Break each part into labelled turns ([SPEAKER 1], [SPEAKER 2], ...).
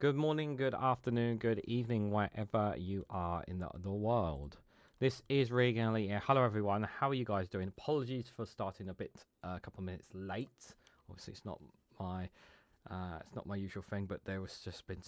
[SPEAKER 1] Good morning, good afternoon, good evening, wherever you are in the world. This is REGANELITE. Hello, everyone. How are you guys doing? Apologies for starting a couple of minutes late. Obviously, it's not my usual thing, but there was just been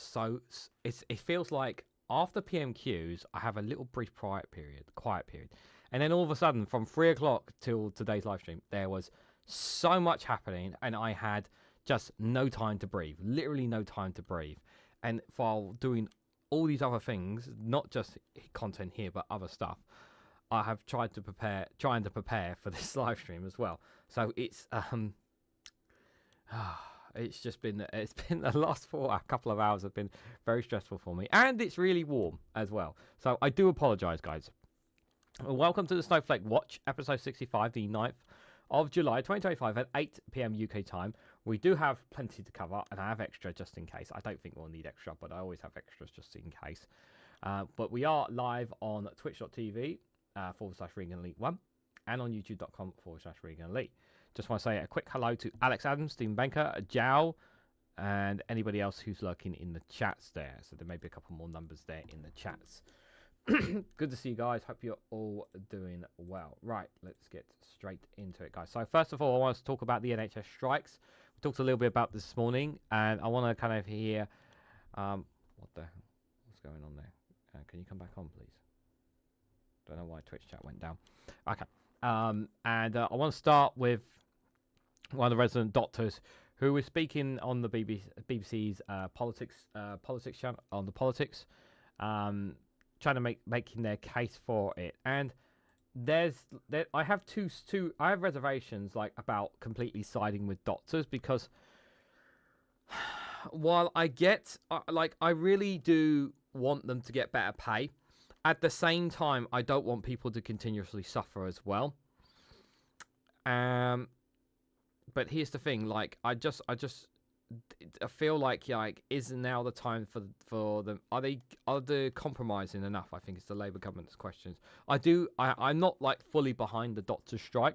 [SPEAKER 1] it feels like after PMQs, I have a little brief quiet period, and then all of a sudden, from 3 o'clock till today's live stream, there was so much happening, and I had just no time to breathe, literally no time to breathe. And while doing all these other things, not just content here, but other stuff, I have trying to prepare for this live stream as well. So it's the last couple of hours have been very stressful for me, and it's really warm as well. So I do apologize, guys. Welcome to the Snowflake Watch, episode 65, the 9th of July 2025 at 8 p.m. UK time. We do have plenty to cover, and I have extra just in case. I don't think we'll need extra, but I always have extras just in case. But we are live on twitch.tv /ReganElite1 and on youtube.com /ReganElite. Just want to say a quick hello to Alex Adams, Stephen Banker, Jao, and anybody else who's lurking in the chats there. So there may be a couple more numbers there in the chats. Good to see you guys. Hope you're all doing well. Right, let's get straight into it, guys. So first of all, I want to talk about the NHS strikes. We talked a little bit about this morning, and I want to kind of hear what's going on there. Can you come back on, please? Don't know why Twitch chat went down. Okay. And I want to start with one of the resident doctors who was speaking on the BBC's politics channel on the politics. Trying to making their case for it, and I have I have reservations about completely siding with doctors, because while I get I really do want them to get better pay, at the same time I don't want people to continuously suffer as well. But here's the thing: I feel like is now the time for them? Are they compromising enough? I think it's the Labour government's questions. I'm not fully behind the doctors' strike,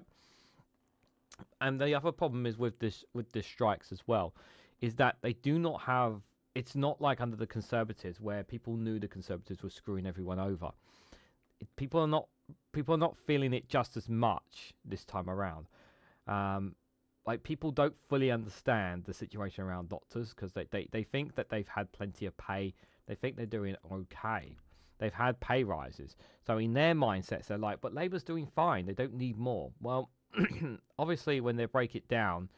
[SPEAKER 1] and the other problem is with this strikes as well, is that they do not have. It's not like under the Conservatives, where people knew the Conservatives were screwing everyone over. People are not feeling it just as much this time around. People don't fully understand the situation around doctors, because they think that they've had plenty of pay. They think they're doing okay. They've had pay rises. So in their mindsets, they're like, but Labour's doing fine. They don't need more. Well, obviously, when they break it down,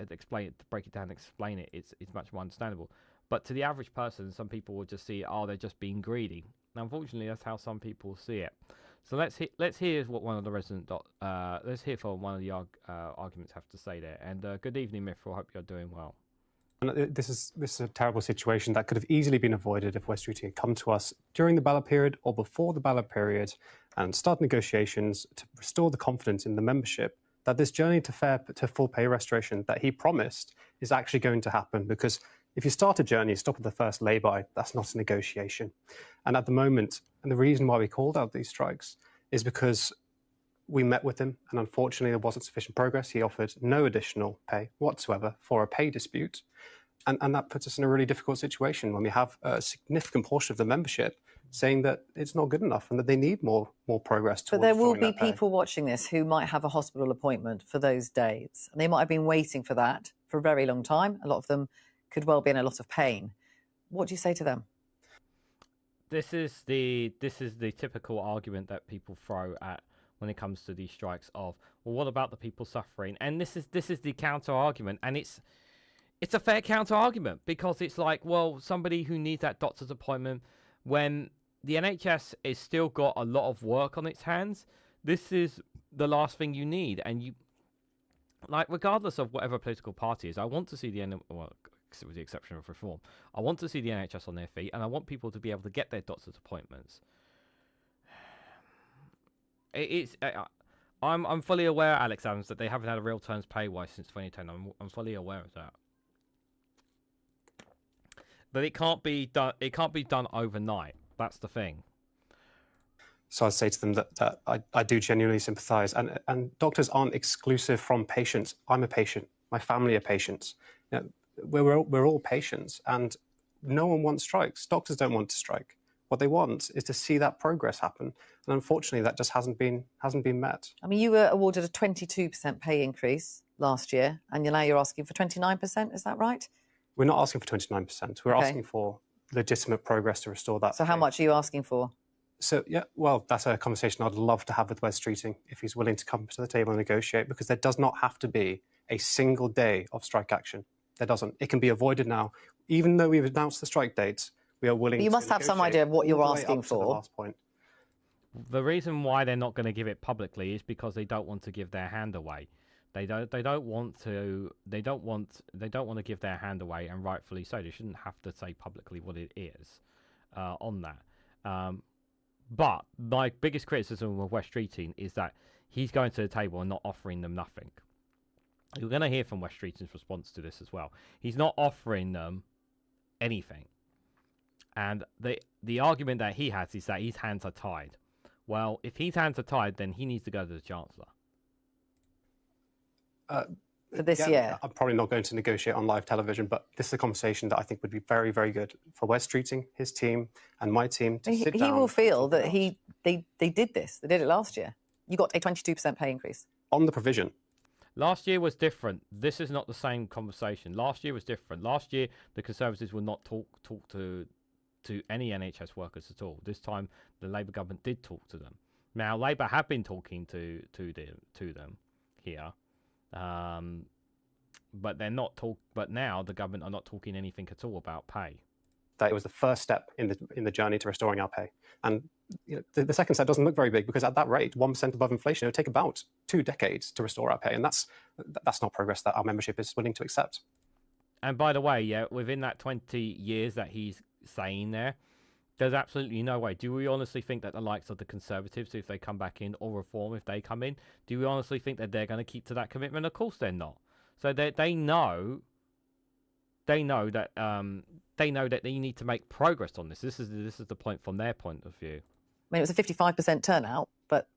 [SPEAKER 1] explain it, it's much more understandable. But to the average person, some people will just see, they're just being greedy. Now, unfortunately, that's how some people see it. So let's hear what one of the resident let's hear for one of the arguments have to say there. And good evening, Mithril. Hope you're doing well.
[SPEAKER 2] And this is a terrible situation that could have easily been avoided if West Streeting had come to us during the ballot period or before the ballot period and start negotiations to restore the confidence in the membership that this journey to full pay restoration that he promised is actually going to happen. Because if you start a journey, stop at the first lay-by, that's not a negotiation. And at the moment, and the reason why we called out these strikes is because we met with him, and unfortunately there wasn't sufficient progress. He offered no additional pay whatsoever for a pay dispute. And that puts us in a really difficult situation when we have a significant portion of the membership saying that it's not good enough and that they need more progress.
[SPEAKER 3] But there will be people watching this who might have a hospital appointment for those days, and they might have been waiting for that for a very long time. A lot of them could well be in a lot of pain. What do you say to them?
[SPEAKER 1] This is the typical argument that people throw at when it comes to these strikes of, well, what about the people suffering? And this is the counter argument, and it's a fair counter argument, because it's like, well, somebody who needs that doctor's appointment when the NHS is still got a lot of work on its hands, this is the last thing you need. And you, regardless of whatever political party is, I want to see with the exception of reform, I want to see the NHS on their feet, and I want people to be able to get their doctor's appointments. I'm fully aware, Alex Adams, that they haven't had a real terms pay rise since 2010. I'm fully aware of that. But it can't be done. It can't be done overnight. That's the thing.
[SPEAKER 2] So I'd say to them that I do genuinely sympathise, and doctors aren't exclusive from patients. I'm a patient. My family are patients. You know, we're all patients, and no one wants strikes. Doctors don't want to strike. What they want is to see that progress happen, and unfortunately, that just hasn't been met.
[SPEAKER 3] I mean, you were awarded a 22% pay increase last year, and now you're asking for 29%. Is that right?
[SPEAKER 2] We're not asking for 29%. We're
[SPEAKER 3] Okay.
[SPEAKER 2] asking for legitimate progress to restore that.
[SPEAKER 3] So how much are you asking for?
[SPEAKER 2] So, yeah, well, that's a conversation I'd love to have with Wes Streeting if he's willing to come to the table and negotiate, because there does not have to be a single day of strike action. There doesn't. It can be avoided now. Even though we've announced the strike dates, we are willing to
[SPEAKER 3] But you must have some idea of what you're asking for.
[SPEAKER 2] The last point.
[SPEAKER 1] The reason why they're not going to give it publicly is because they don't want to give their hand away. They don't want to give their hand away, and rightfully so. They shouldn't have to say publicly what it is on that. But my biggest criticism of Wes Streeting is that he's going to the table and not offering them nothing. You're going to hear from Wes Streeting's response to this as well. He's not offering them anything. And the argument that he has is that his hands are tied. Well, if his hands are tied, then he needs to go to the Chancellor.
[SPEAKER 3] For this year?
[SPEAKER 2] I'm probably not going to negotiate on live television, but this is a conversation that I think would be very, very good for Wes Streeting, his team, and my team to sit down.
[SPEAKER 3] He will feel that they did this. They did it last year. You got a 22% pay increase.
[SPEAKER 2] On the provision.
[SPEAKER 1] Last year was different. This is not the same conversation. Last year was different. Last year, the Conservatives would not talk to any NHS workers at all. This time, the Labour government did talk to them. Now, Labour have been talking to them here, but they're not But now the government are not talking anything at all about pay.
[SPEAKER 2] That it was the first step in the journey to restoring our pay, and the second step doesn't look very big, because at that rate, 1% above inflation, it would take about 2 decades to restore our pay, and that's not progress that our membership is willing to accept.
[SPEAKER 1] And by the way, yeah, within that 20 years that he's saying there's absolutely no way. Do we honestly think that the likes of the Conservatives, if they come back in, or Reform, if they come in, do we honestly think that they're going to keep to that commitment? Of course they're not. So they know that they need to make progress on this. This is the point from their point of view.
[SPEAKER 3] I mean, it was a 55% turnout, but,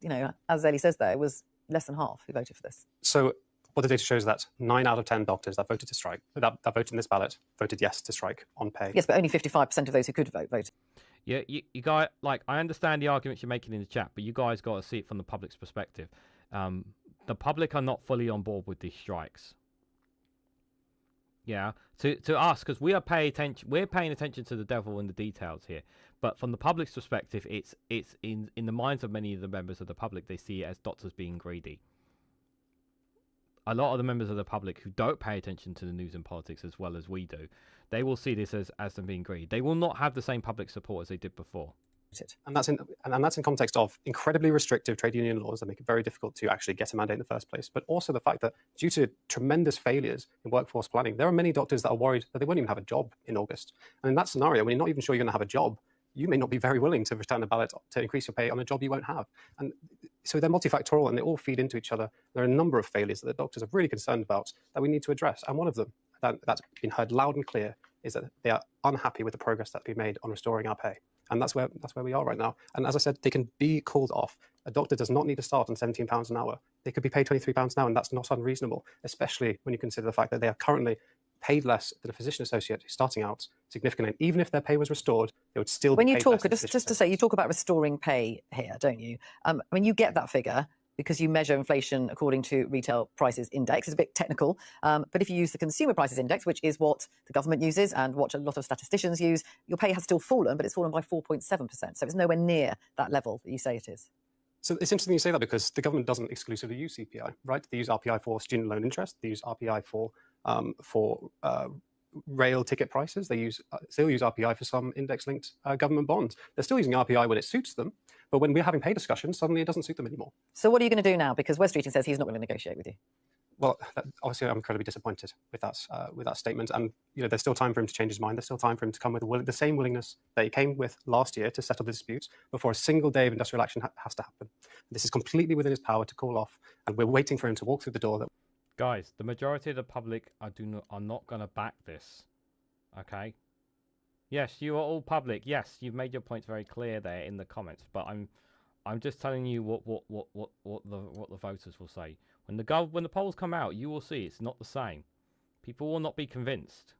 [SPEAKER 3] as Ellie says there, it was less than half who voted for this.
[SPEAKER 2] So what the data shows is that 9 out of 10 doctors that voted to strike, that voted in this ballot, voted yes to strike on pay.
[SPEAKER 3] Yes, but only 55% of those who could vote voted.
[SPEAKER 1] Yeah, you guys, I understand the arguments you're making in the chat, but you guys got to see it from the public's perspective. The public are not fully on board with these strikes. Yeah, to us, because we're paying attention to the devil in the details here. But from the public's perspective, it's in the minds of many of the members of the public, they see it as doctors being greedy. A lot of the members of the public who don't pay attention to the news and politics as well as we do, they will see this as them being greedy. They will not have the same public support as they did before.
[SPEAKER 2] And that's in context of incredibly restrictive trade union laws that make it very difficult to actually get a mandate in the first place, but also the fact that due to tremendous failures in workforce planning, there are many doctors that are worried that they won't even have a job in August. And in that scenario, when you're not even sure you're going to have a job, you may not be very willing to return a ballot to increase your pay on a job you won't have. And so they're multifactorial and they all feed into each other. There are a number of failures that the doctors are really concerned about that we need to address. And one of them that's been heard loud and clear is that they are unhappy with the progress that's been made on restoring our pay. And that's where we are right now. And as I said, they can be called off. A doctor does not need to start on £17 an hour. They could be paid £23 an hour, and that's not unreasonable, especially when you consider the fact that they are currently paid less than a physician associate who's starting out significantly. Even if their pay was restored, they would still be paid less. When you talk,
[SPEAKER 3] just to say, you talk about restoring pay here, don't you? I mean, you get that figure because you measure inflation according to retail prices index. It's a bit technical, but if you use the consumer prices index, which is what the government uses and what a lot of statisticians use, your pay has still fallen, but it's fallen by 4.7%. So it's nowhere near that level that you say it is.
[SPEAKER 2] So it's interesting you say that, because the government doesn't exclusively use CPI, right? They use RPI for student loan interest. They use RPI for rail ticket prices. They still use RPI for some index-linked government bonds. They're still using RPI when it suits them, but when we're having pay discussions, suddenly it doesn't suit them anymore.
[SPEAKER 3] So what are you going to do now? Because Wes Streeting says he's not going to negotiate with you.
[SPEAKER 2] Well, obviously, I'm incredibly disappointed with that statement. And there's still time for him to change his mind. There's still time for him to come with the same willingness that he came with last year to settle the disputes before a single day of industrial action has to happen. This is completely within his power to call off, and we're waiting for him to walk through the door.
[SPEAKER 1] Guys, the majority of the public are not going to back this. Okay. Yes, you are all public. Yes, you've made your points very clear there in the comments. But I'm just telling you what the voters will say. When the polls come out, you will see it's not the same. People will not be convinced.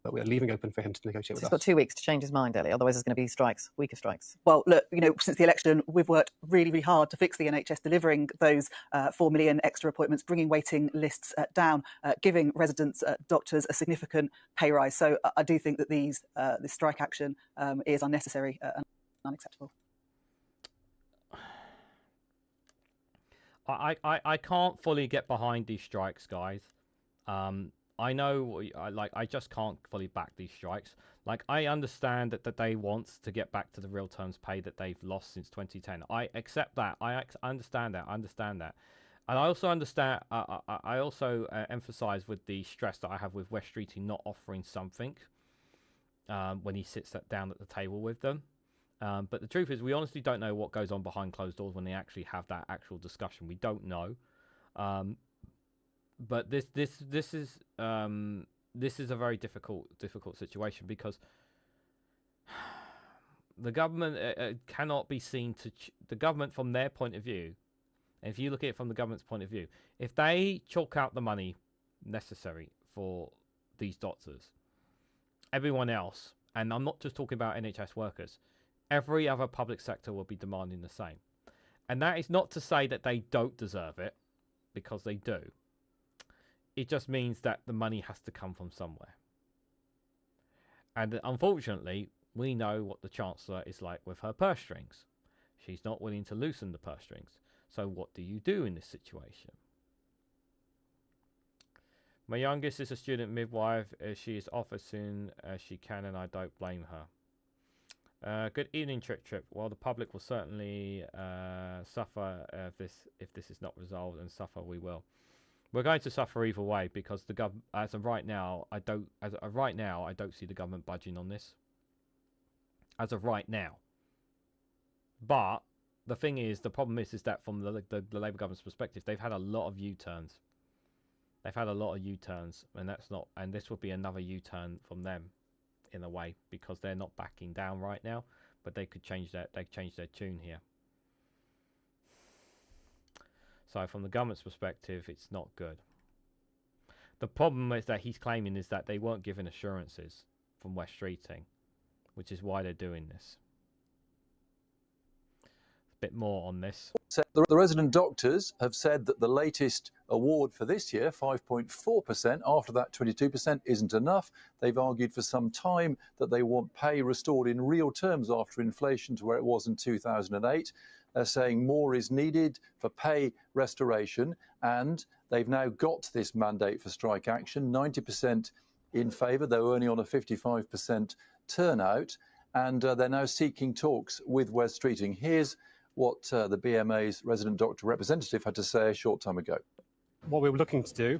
[SPEAKER 2] but we're leaving open for him to negotiate with
[SPEAKER 3] He's
[SPEAKER 2] us.
[SPEAKER 3] got 2 weeks to change his mind, Ellie. Otherwise, there's going to be strikes, week of strikes.
[SPEAKER 4] Well, look, since the election, we've worked really, really hard to fix the NHS, delivering those 4 million extra appointments, bringing waiting lists down, giving residents, doctors a significant pay rise. So I do think that this strike action is unnecessary and unacceptable.
[SPEAKER 1] I can't fully get behind these strikes, guys. I know, I just can't fully back these strikes. Like, I understand that they want to get back to the real terms pay that they've lost since 2010. I accept that. I understand that. And I also understand, I also emphasize with the stress that I have with West Streeting not offering something when he sits down at the table with them. But the truth is, we honestly don't know what goes on behind closed doors when they actually have that actual discussion. We don't know. But this is a very difficult situation, because the government cannot be seen to the government from their point of view. And if you look at it from the government's point of view, if they chalk out the money necessary for these doctors, everyone else, and I'm not just talking about NHS workers, every other public sector will be demanding the same. And that is not to say that they don't deserve it, because they do. It just means that the money has to come from somewhere. And unfortunately, we know what the Chancellor is like with her purse strings. She's not willing to loosen the purse strings. So what do you do in this situation? My youngest is a student midwife. She is off as soon as she can, and I don't blame her. Good evening, Trip. Well, the public will certainly suffer if this is not resolved, and suffer we will. We're going to suffer either way, because the government, as of right now, I don't see the government budging on this. As of right now. But the thing is, the problem is that from the Labour government's perspective, they've had a lot of U-turns. And this would be another U-turn from them, in a way, because they're not backing down right now, but they could change their tune here. So from the government's perspective, it's not good. The problem is that he's claiming is that they weren't given assurances from West Streeting, which is why they're doing this. A bit more on this.
[SPEAKER 5] So the resident doctors have said that the latest award for this year, 5.4%, after that 22%, isn't enough. They've argued for some time that they want pay restored in real terms after inflation to where it was in 2008. They're saying more is needed for pay restoration, and they've now got this mandate for strike action, 90% in favour. They're only on a 55% turnout, and they're now seeking talks with West Streeting. Here's what the BMA's resident doctor representative had to say a short time ago.
[SPEAKER 2] What we're looking to do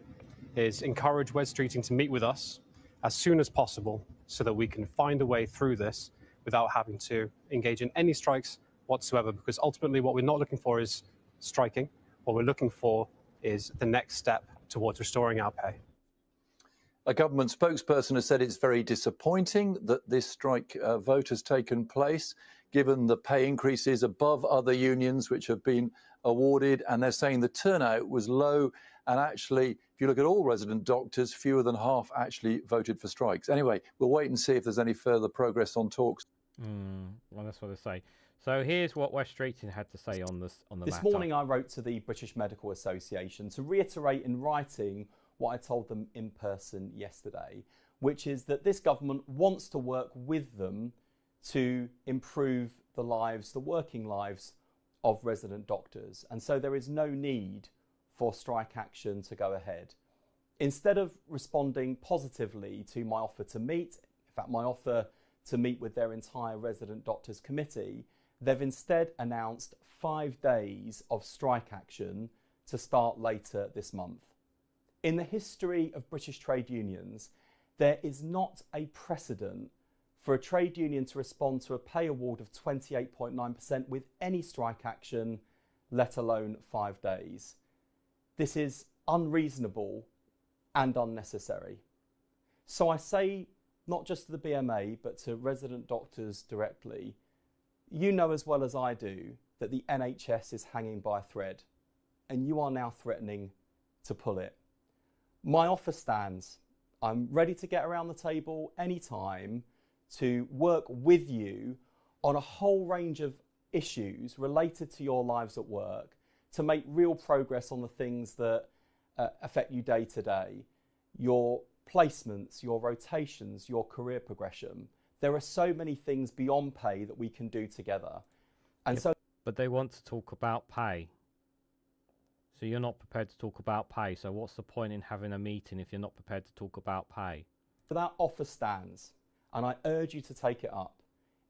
[SPEAKER 2] is encourage West Streeting to meet with us as soon as possible, so that we can find a way through this without having to engage in any strikes whatsoever, because ultimately what we're not looking for is striking. What we're looking for is the next step towards restoring our pay.
[SPEAKER 5] A government spokesperson has said it's very disappointing that this strike vote has taken place, given the pay increases above other unions which have been awarded, and they're saying the turnout was low, and actually, if you look at all resident doctors, fewer than half actually voted for strikes. Anyway, we'll wait and see if there's any further progress on talks.
[SPEAKER 1] Well, that's what I say. So here's what West Streeting had to say on the matter.
[SPEAKER 6] This morning I wrote to the British Medical Association to reiterate in writing what I told them in person yesterday, which is that this government wants to work with them to improve the lives, the working lives of resident doctors. And so there is no need for strike action to go ahead. Instead of responding positively to my offer to meet, in fact, my offer to meet with their entire resident doctors committee, they've instead announced 5 days of strike action to start later this month. In the history of British trade unions, there is not a precedent for a trade union to respond to a pay award of 28.9% with any strike action, let alone 5 days. This is unreasonable and unnecessary. So I say, not just to the BMA, but to resident doctors directly, you know as well as I do that the NHS is hanging by a thread, and you are now threatening to pull it. My offer stands, I'm ready to get around the table anytime to work with you on a whole range of issues related to your lives at work, to make real progress on the things that affect you day to day, your placements, your rotations, your career progression. There are so many things beyond pay that we can do together. And
[SPEAKER 1] Yep. But they want to talk about pay. So you're not prepared to talk about pay. So what's the point in having a meeting if you're not prepared to talk about pay?
[SPEAKER 6] So that offer stands, and I urge you to take it up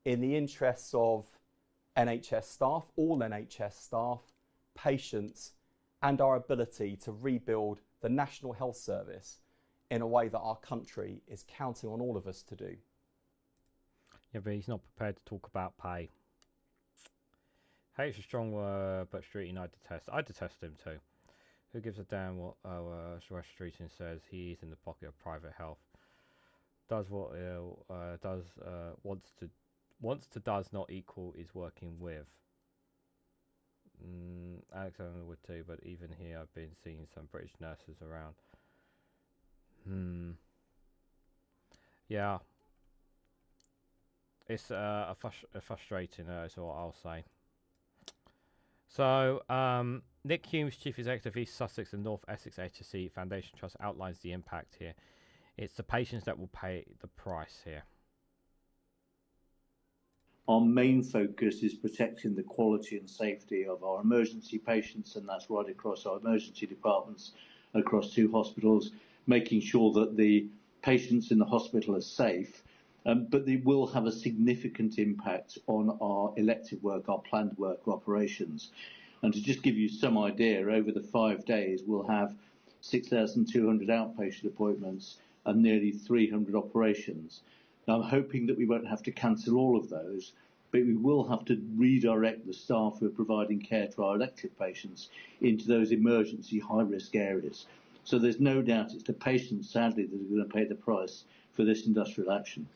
[SPEAKER 6] in the interests of NHS staff, all NHS staff, patients, and our ability to rebuild the National Health Service in a way that our country is counting on all of us to do.
[SPEAKER 1] Yeah, but he's not prepared to talk about pay. Hate's a strong word, but Streeting I detest. I detest him too. Who gives a damn what Streeting says? He is in the pocket of private health. Does what wants to does not equal is working with. Alexander would too, but even here I've been seeing some British nurses around. Yeah. It's frustrating, is what I'll say. So, Nick Humes, Chief Executive of East Sussex and North Essex HSE Foundation Trust, outlines the impact here. It's the patients that will pay the price here.
[SPEAKER 7] Our main focus is protecting the quality and safety of our emergency patients, and that's right across our emergency departments, across 2 hospitals, making sure that the patients in the hospital are safe. But they will have a significant impact on our elective work, our planned work operations. And to just give you some idea, over the 5 days, we'll have 6,200 outpatient appointments and nearly 300 operations. Now, I'm hoping that we won't have to cancel all of those, but we will have to redirect the staff who are providing care to our elective patients into those emergency high-risk areas. So there's no doubt it's the patients, sadly, that are going to pay the price for this industrial action.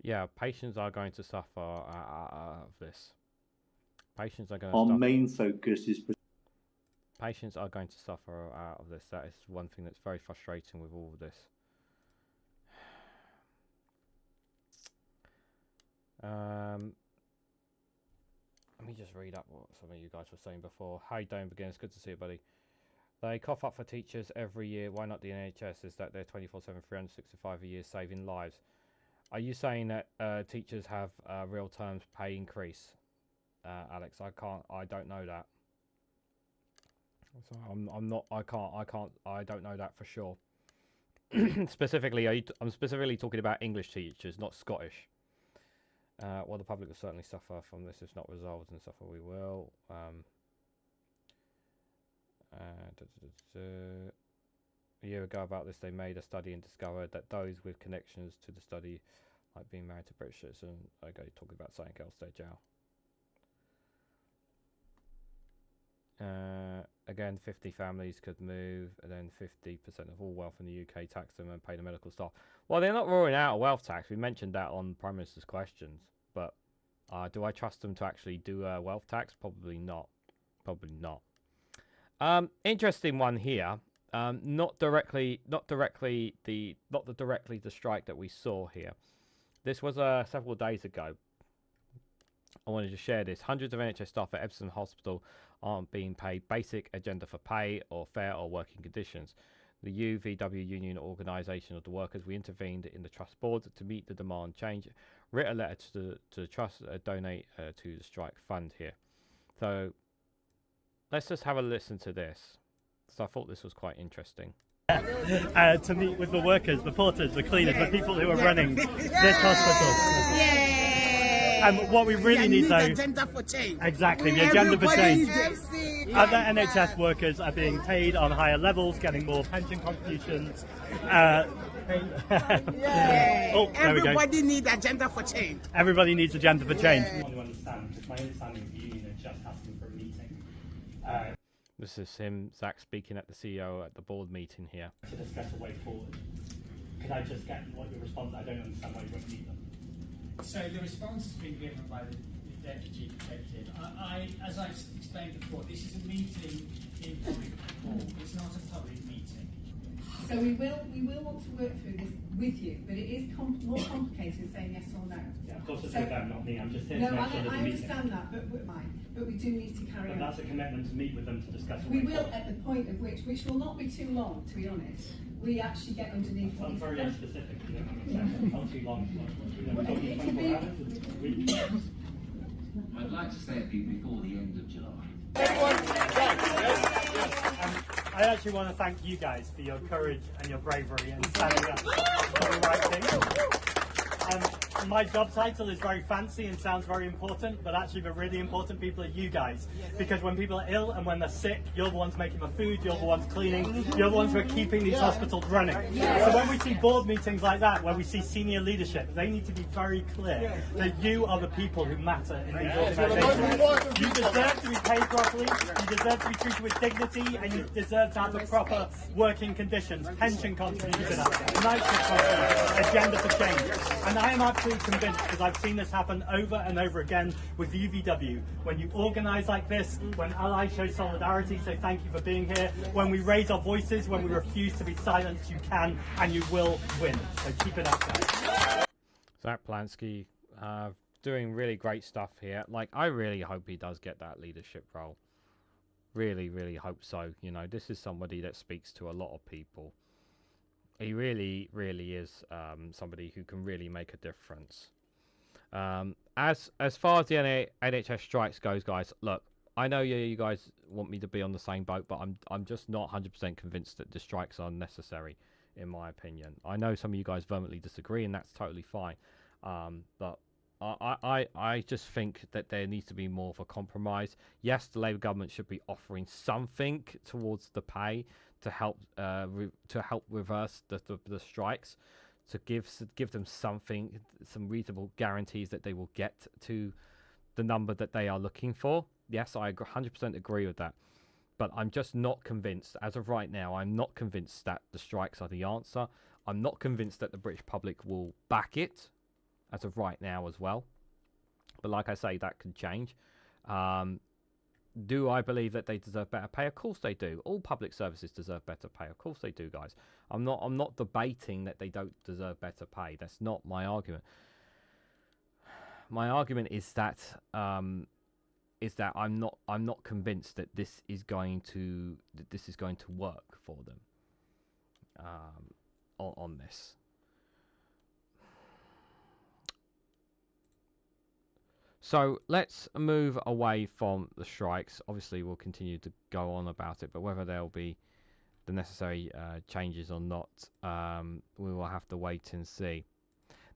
[SPEAKER 1] Yeah, patients are going to suffer out of this. Patients are going to
[SPEAKER 7] Our main focus is...
[SPEAKER 1] Patients are going to suffer out of this. That is one thing that's very frustrating with all of this. Let me just read up what some of you guys were saying before. How you doing, Begins? Good to see you, buddy. They cough up for teachers every year. Why not the NHS? Is that they're 24/7, 365 a year, saving lives? Are you saying that teachers have real terms pay increase, Alex? I don't know that. So I don't know that for sure. Specifically, I'm specifically talking about English teachers, not Scottish. Well, the public will certainly suffer from this if not resolved, and suffer we will. A year ago about this, they made a study and discovered that those with connections to the study, like being married to British citizen, okay, talking about something else there, Joe. Again, 50 families could move, and then 50% of all wealth in the UK tax them and pay the medical staff. Well, they're not ruling out a wealth tax. We mentioned that on Prime Minister's questions, but do I trust them to actually do a wealth tax? Probably not. Probably not. Interesting one here. Not directly the strike that we saw here. This was several days ago. I wanted to share this. Hundreds of NHS staff at Epsom Hospital aren't being paid basic agenda for pay or fair or working conditions. The UVW Union Organisation of the Workers, we intervened in the Trust Board to meet the demand change, wrote a letter to the Trust, donate to the strike fund here. So let's just have a listen to this. So I thought this was quite interesting.
[SPEAKER 8] To meet with the workers, the porters, the cleaners, the people who are running this hospital.
[SPEAKER 9] Yeah.
[SPEAKER 8] And what we really need, though,
[SPEAKER 9] the agenda for change.
[SPEAKER 8] Exactly, the agenda for change. Other
[SPEAKER 9] Yeah.
[SPEAKER 8] NHS workers are being paid on higher levels, getting more pension contributions.
[SPEAKER 9] Yeah.
[SPEAKER 8] Oh, there we go.
[SPEAKER 9] Everybody needs agenda for change.
[SPEAKER 8] Everybody needs agenda for change.
[SPEAKER 9] Yeah.
[SPEAKER 8] I want to understand, because my understanding of the union is just asking for a meeting.
[SPEAKER 1] This is him, Zach, speaking at the CEO at the board meeting here.
[SPEAKER 8] To discuss a way forward. Could I just get what your response? I don't understand why you won't meet them.
[SPEAKER 10] So the response has been given by the Deputy Executive. As I explained before, this is a meeting in public hall. It's not a public meeting.
[SPEAKER 11] So So we will want to work through this with you, but it is more complicated than saying yes or no.
[SPEAKER 8] Yeah, of course it's about not me. I'm just here to
[SPEAKER 11] No,
[SPEAKER 8] make sure there's a
[SPEAKER 11] I
[SPEAKER 8] meeting.
[SPEAKER 11] understand that, but we do need to carry
[SPEAKER 8] But
[SPEAKER 11] on.
[SPEAKER 8] that's a commitment to meet with them to discuss.
[SPEAKER 11] We will at the point of which will not be too long, to be honest. We actually get underneath.
[SPEAKER 8] I'm very unspecific. You know, not too long. We're talking 24 hours. Weeks.
[SPEAKER 12] I'd like to say it before the end of July.
[SPEAKER 8] I actually want to thank you guys for your courage and your bravery and standing up for the right thing. My job title is very fancy and sounds very important, but actually the really important people are you guys. Because when people are ill and when they're sick, you're the ones making the food, you're the ones cleaning, you're the ones who are keeping these hospitals running. So when we see board meetings like that, where we see senior leadership, they need to be very clear that you are the people who matter in these organisations. You deserve to be paid properly, you deserve to be treated with dignity, and you deserve to have the proper working conditions, pension contributions, night shift contributions, agenda for change. And I am absolutely convinced, because I've seen this happen over and over again with UVW. When you organise like this, when allies show solidarity, so thank you for being here. When we raise our voices, when we refuse to be silenced, you can and you will win. So keep it up, guys.
[SPEAKER 1] Zach Plansky doing really great stuff here. Like, I really hope he does get that leadership role. Really, really hope so. You know, this is somebody that speaks to a lot of people. He really, really is somebody who can really make a difference. As far as the NHS strikes goes, guys, look, I know you guys want me to be on the same boat, but I'm just not 100% convinced that the strikes are necessary, in my opinion. I know some of you guys vehemently disagree, and that's totally fine. But I just think that there needs to be more of a compromise. Yes, the Labour government should be offering something towards the pay to help reverse the strikes, to give them something, some reasonable guarantees that they will get to the number that they are looking for. Yes, I 100% agree with that. But I'm just not convinced, as of right now, I'm not convinced that the strikes are the answer. I'm not convinced that the British public will back it, as of right now as well. But like I say, that could change. Do I believe that they deserve better pay? Of course they do. All public services deserve better pay. Of course they do, guys. I'm not debating that they don't deserve better pay. That's not my argument. My argument is that I'm not convinced that this is going to work for them on this. So let's move away from the strikes. Obviously, we'll continue to go on about it, but whether there'll be the necessary changes or not, we will have to wait and see.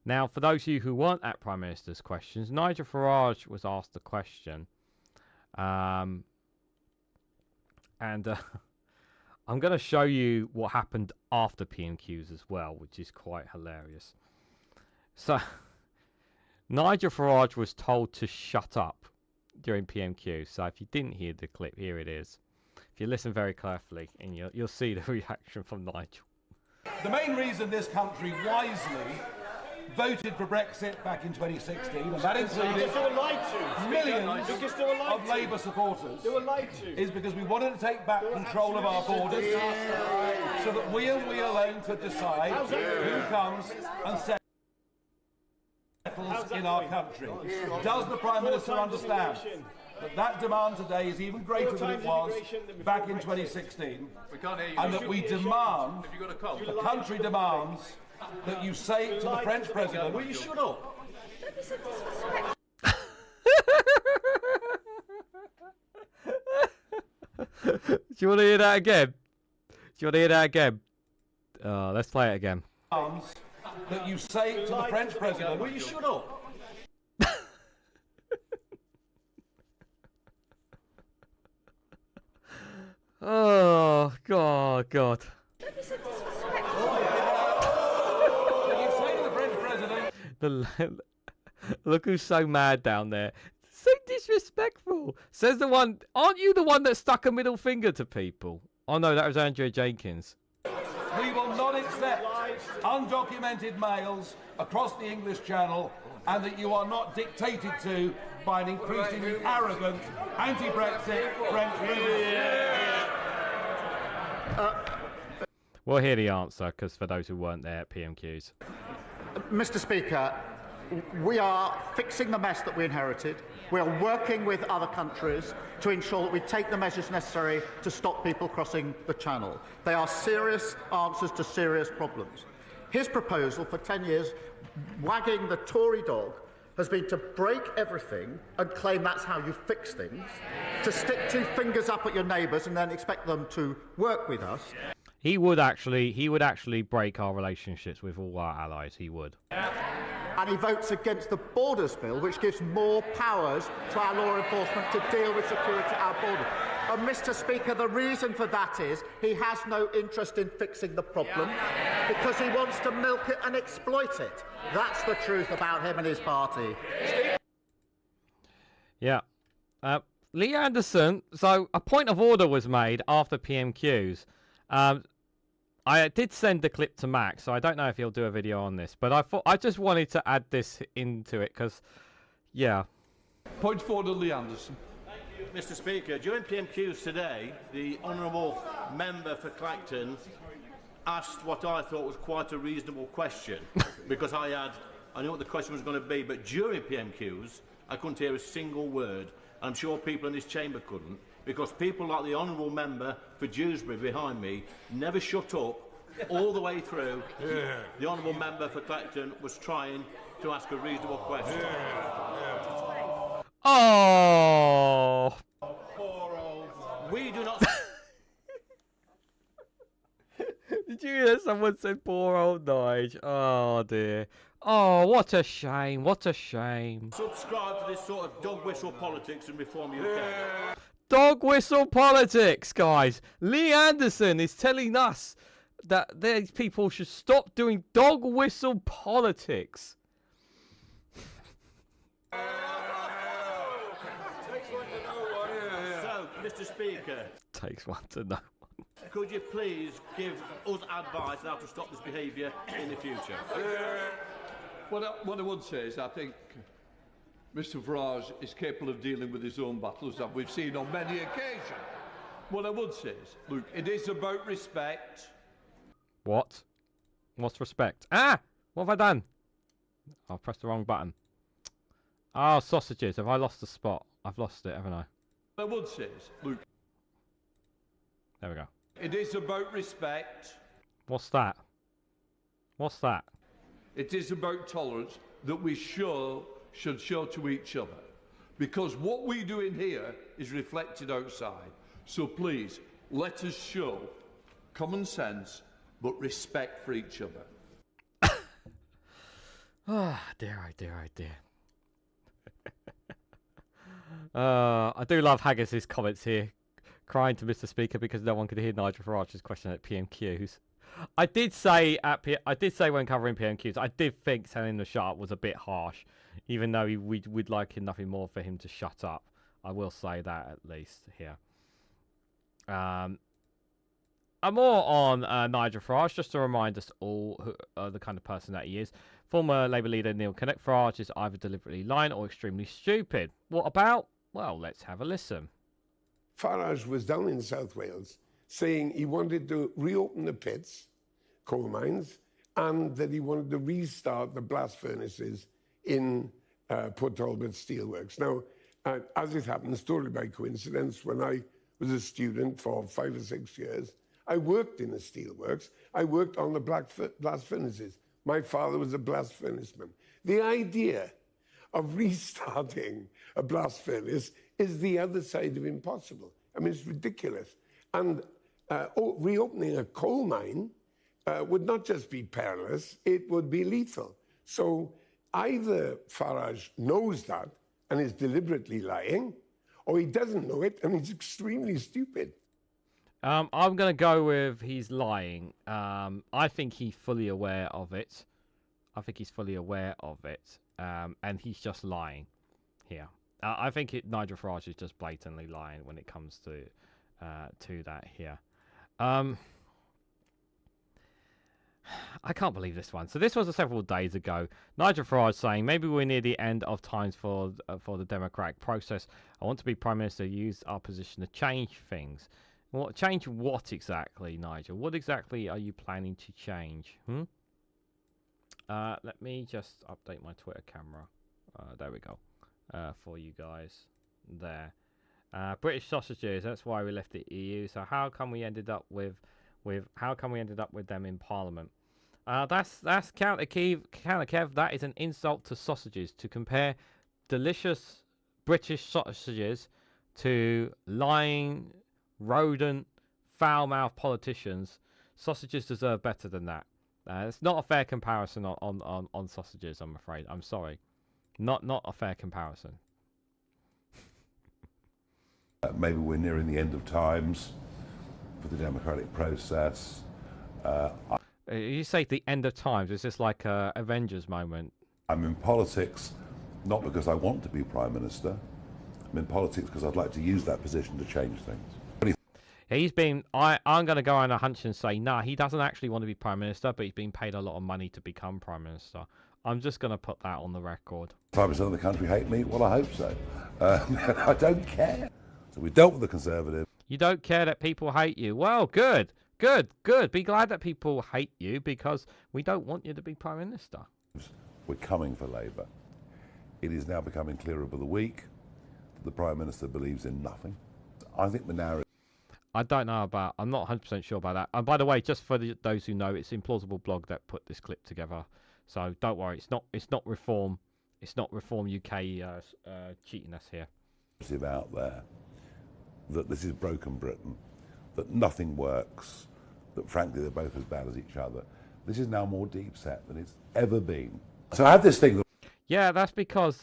[SPEAKER 1] Now, for those of you who weren't at Prime Minister's questions, Nigel Farage was asked a question. And I'm going to show you what happened after PMQs as well, which is quite hilarious. So Nigel Farage was told to shut up during PMQ. So if you didn't hear the clip, here it is. If you listen very carefully, and you'll see the reaction from Nigel.
[SPEAKER 13] The main reason this country wisely voted for Brexit back in 2016, and that included millions of Labour supporters, is because we wanted to take back control of our borders so that we alone could decide who comes and settles in our country. Does the Prime Minister understand that demand today is even greater than it was back in 2016, and that we demand, the country demands, that you say to the French President, will you shut up?
[SPEAKER 1] Do you want to hear that again? Let's play it again.
[SPEAKER 13] That you say to the French President, will you shut up?
[SPEAKER 1] Oh, God. Look who's so mad down there. So disrespectful. Says the one, aren't you the one that stuck a middle finger to people? Oh no, that was Andrea Jenkins.
[SPEAKER 13] We will not accept undocumented males across the English Channel, and that you are not dictated to by an increasingly arrogant, anti-Brexit French president.
[SPEAKER 1] We'll hear the answer, because for those who weren't there at PMQs.
[SPEAKER 14] Mr. Speaker, we are fixing the mess that we inherited. We are working with other countries to ensure that we take the measures necessary to stop people crossing the channel. They are serious answers to serious problems. His proposal for 10 years, wagging the Tory dog, has been to break everything and claim that's how you fix things, to stick two fingers up at your neighbours and then expect them to work with us.
[SPEAKER 1] He would actually break our relationships with all our allies. He would.
[SPEAKER 14] And he votes against the Borders Bill, which gives more powers to our law enforcement to deal with security at our border. And Mr. Speaker, the reason for that is he has no interest in fixing the problem because he wants to milk it and exploit it. That's the truth about him and his party.
[SPEAKER 1] Yeah. Lee Anderson, so a point of order was made after PMQs. I did send the clip to Max, so I don't know if he'll do a video on this, but I just wanted to add this into it because, yeah.
[SPEAKER 13] Point of order, Lee Anderson.
[SPEAKER 15] Mr. Speaker, during PMQs today, the honourable member for Clacton asked what I thought was quite a reasonable question because I knew what the question was going to be, but during PMQs, I couldn't hear a single word. I'm sure people in this chamber couldn't, because people like the honourable member for Dewsbury behind me never shut up all the way through. Yeah. The honourable member for Clacton was trying to ask a reasonable question.
[SPEAKER 1] Oh!
[SPEAKER 15] We do not...
[SPEAKER 1] Did you hear someone say poor old Nigel? Oh dear. Oh, what a shame, what a shame.
[SPEAKER 15] Subscribe to this sort of dog whistle politics and reform UK.
[SPEAKER 1] Dog whistle politics, guys. Lee Anderson is telling us that these people should stop doing dog whistle politics.
[SPEAKER 15] So, Mr. Speaker.
[SPEAKER 1] Takes one to know.
[SPEAKER 15] Could you please give us advice on how to stop this behaviour in the future?
[SPEAKER 13] What I would say is I think Mr. Farage is capable of dealing with his own battles that we've seen on many occasions. What I would say is, look, it is about respect.
[SPEAKER 1] What? What's respect? Ah! What have I done? I've pressed the wrong button. Oh, sausages. Have I lost the spot? I've lost it, haven't I?
[SPEAKER 13] What I would say is, look.
[SPEAKER 1] There we go.
[SPEAKER 13] It is about respect.
[SPEAKER 1] What's that? What's that?
[SPEAKER 13] It is about tolerance that we should show to each other. Because what we do in here is reflected outside. So please, let us show common sense, but respect for each other.
[SPEAKER 1] Oh, dear, oh dear, oh dear. I do love Haggis's comments here, crying to Mr. Speaker because no one could hear Nigel Farage's question at PMQs. I did say when covering PMQs, I did think telling him to shut up was a bit harsh, even though we'd like nothing more for him to shut up. I will say that at least here. I'm more on Nigel Farage, just to remind us all the kind of person that he is. Former Labour leader Neil Kinnock. Farage is either deliberately lying or extremely stupid. What about? Well, let's have a listen.
[SPEAKER 16] Farage was down in South Wales saying he wanted to reopen the pits, coal mines, and that he wanted to restart the blast furnaces in Port Talbot Steelworks. Now, as it happens, totally by coincidence, when I was a student for 5 or 6 years, I worked in the steelworks. I worked on the blast furnaces. My father was a blast furnaceman. The idea of restarting a blast furnace is the other side of impossible. I mean, it's ridiculous. And reopening a coal mine would not just be perilous, it would be lethal. So either Farage knows that and is deliberately lying, or he doesn't know it and he's extremely stupid.
[SPEAKER 1] I'm going to go with he's lying. I think he's fully aware of it. And he's just lying here. I think Nigel Farage is just blatantly lying when it comes to that here. I can't believe this one. So this was several days ago. Nigel Farage saying, maybe we're near the end of times for the democratic process. I want to be Prime Minister, use our position to change things. What change? What exactly, Nigel? What exactly are you planning to change? Let me just update my Twitter camera. There we go. For you guys, there. British sausages. That's why we left the EU. So how come we ended up with them in Parliament? That's counter Kev. That is an insult to sausages. To compare delicious British sausages to lying, rodent, foul-mouthed politicians. Sausages deserve better than that. It's not a fair comparison on sausages, I'm afraid. I'm sorry. Not a fair comparison.
[SPEAKER 17] Maybe we're nearing the end of times for the democratic process.
[SPEAKER 1] You say the end of times. Is this like a Avengers moment?
[SPEAKER 17] I'm in politics not because I want to be Prime Minister. I'm in politics because I'd like to use that position to change things.
[SPEAKER 1] I'm going to go on a hunch and say, nah, he doesn't actually want to be Prime Minister, but he's been paid a lot of money to become Prime Minister. I'm just going to put that on the record.
[SPEAKER 17] 5% of the country hate me? Well, I hope so. I don't care. So we dealt with the Conservative.
[SPEAKER 1] You don't care that people hate you. Well, good. Be glad that people hate you because we don't want you to be Prime Minister.
[SPEAKER 17] We're coming for Labour. It is now becoming clearer by the week that the Prime Minister believes in nothing. I think the narrative...
[SPEAKER 1] I don't know about... I'm not 100% sure about that. And by the way, just for those who know, it's Implausible Blog that put this clip together. So don't worry, it's not Reform. It's not Reform UK cheating us here.
[SPEAKER 17] ...out there that this is broken Britain, that nothing works, that frankly they're both as bad as each other. This is now more deep set than it's ever been. So I have this thing that...
[SPEAKER 1] Yeah, that's because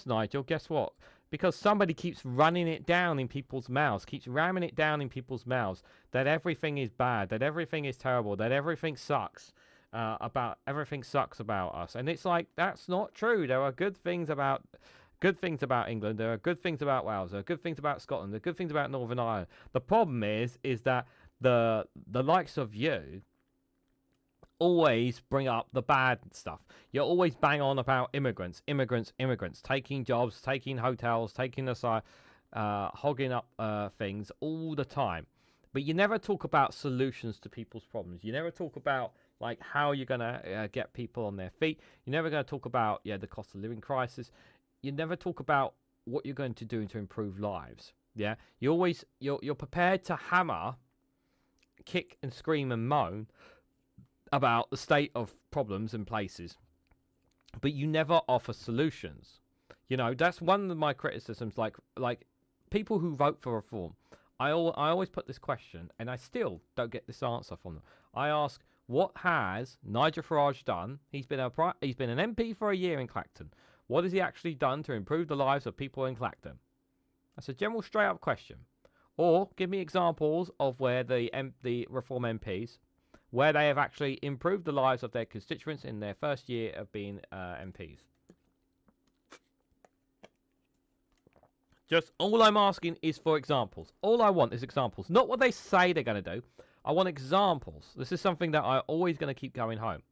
[SPEAKER 1] Nigel, guess what? Because somebody keeps running it down in people's mouths, keeps ramming it down in people's mouths that everything is bad, that everything is terrible, that everything sucks about us. And it's like, that's not true. There are good things about England, there are good things about Wales, there are good things about Scotland, there are good things about Northern Ireland. The problem is that the likes of you always bring up the bad stuff. You always bang on about immigrants, taking jobs, taking hotels, taking aside, hogging up things all the time. But you never talk about solutions to people's problems. You never talk about like how you're gonna get people on their feet. You're never going to talk about the cost of living crisis. You never talk about what you're going to do to improve lives. Yeah, you're prepared to hammer, kick and scream and moan about the state of problems and places, but you never offer solutions. That's one of my criticisms. Like people who vote for reform, I always put this question, and I still don't get this answer from them. I ask, what has Nigel Farage done? He's been an MP for a year in Clacton. What has he actually done to improve the lives of people in Clacton? That's a general straight-up question. Or give me examples of where the reform MPs, where they have actually improved the lives of their constituents in their first year of being MPs. Just all I'm asking is for examples. All I want is examples. Not what they say they're going to do. I want examples. This is something that I'm always going to keep going home.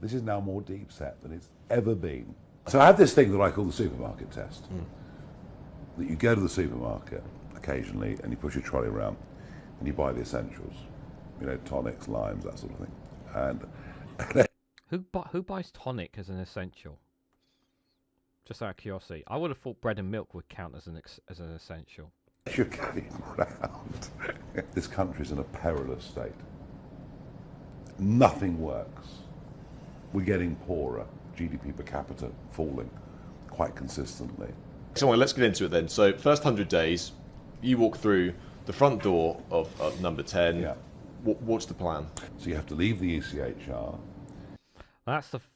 [SPEAKER 17] This is now more deep set than it's ever been. So I have this thing that I call the supermarket test. That you go to the supermarket occasionally and you push your trolley around and you buy the essentials. Tonics, limes, that sort of thing. And
[SPEAKER 1] who buys tonic as an essential? Just out of curiosity, I would have thought bread and milk would count as an essential.
[SPEAKER 17] You're going round. This country's in a perilous state. Nothing works. We're getting poorer. GDP per capita falling quite consistently.
[SPEAKER 18] So let's get into it then. So first 100 days, you walk through the front door of number 10.
[SPEAKER 17] Yeah.
[SPEAKER 18] What's the plan?
[SPEAKER 17] So you have to leave the ECHR.